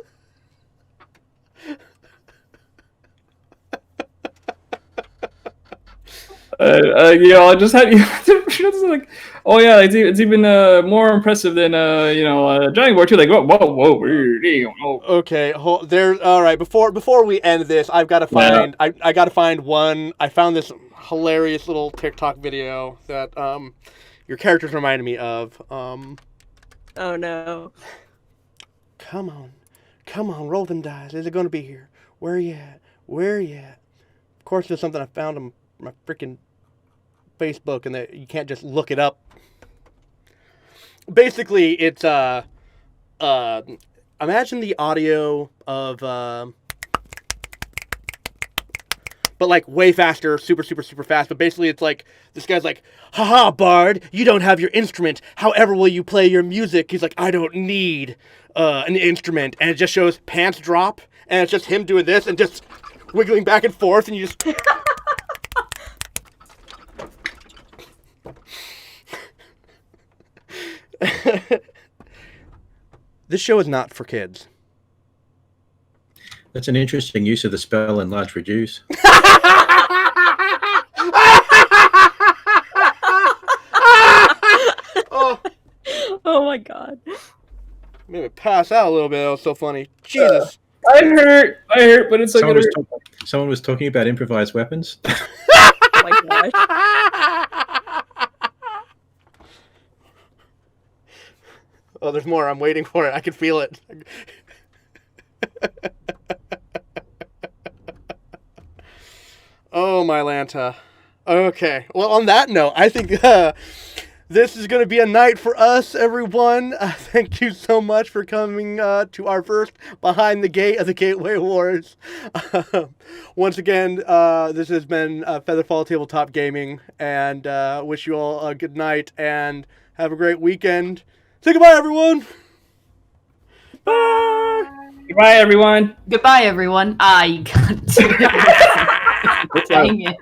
I just had like, oh yeah, it's even more impressive than Dragon Board 2. Like, whoa, weird. Okay, there. All right, before we end this, I've got to find. Yeah. I got to find one. I found this hilarious little TikTok video that your characters reminded me of. Oh no! Come on, roll them dice. Is it going to be here? Where are you at? Of course, there's something I found on my freaking Facebook, and that you can't just look it up. Basically, it's imagine the audio of but like way faster, super fast. But basically, it's like this guy's like, "Haha, Bard, you don't have your instrument. However, will you play your music?" He's like, "I don't need an instrument," and it just shows pants drop, and it's just him doing this and just wiggling back and forth, and you just. This show is not for kids. That's an interesting use of the spell enlarge reduce. Oh my god. Made me pass out a little bit. That was so funny. Jesus. I hurt, but it's like someone was talking about improvised weapons. Oh my gosh. Oh, there's more. I'm waiting for it. I can feel it. Oh, my Lanta. Okay. Well, on that note, I think this is going to be a night for us, everyone. Thank you so much for coming to our first Behind the Gate of the Gateway Wars. Once again, this has been FeatherFall Tabletop Gaming, and wish you all a good night and have a great weekend. Say goodbye, everyone. Bye. Goodbye, everyone. Goodbye, everyone. You got to. Dang it.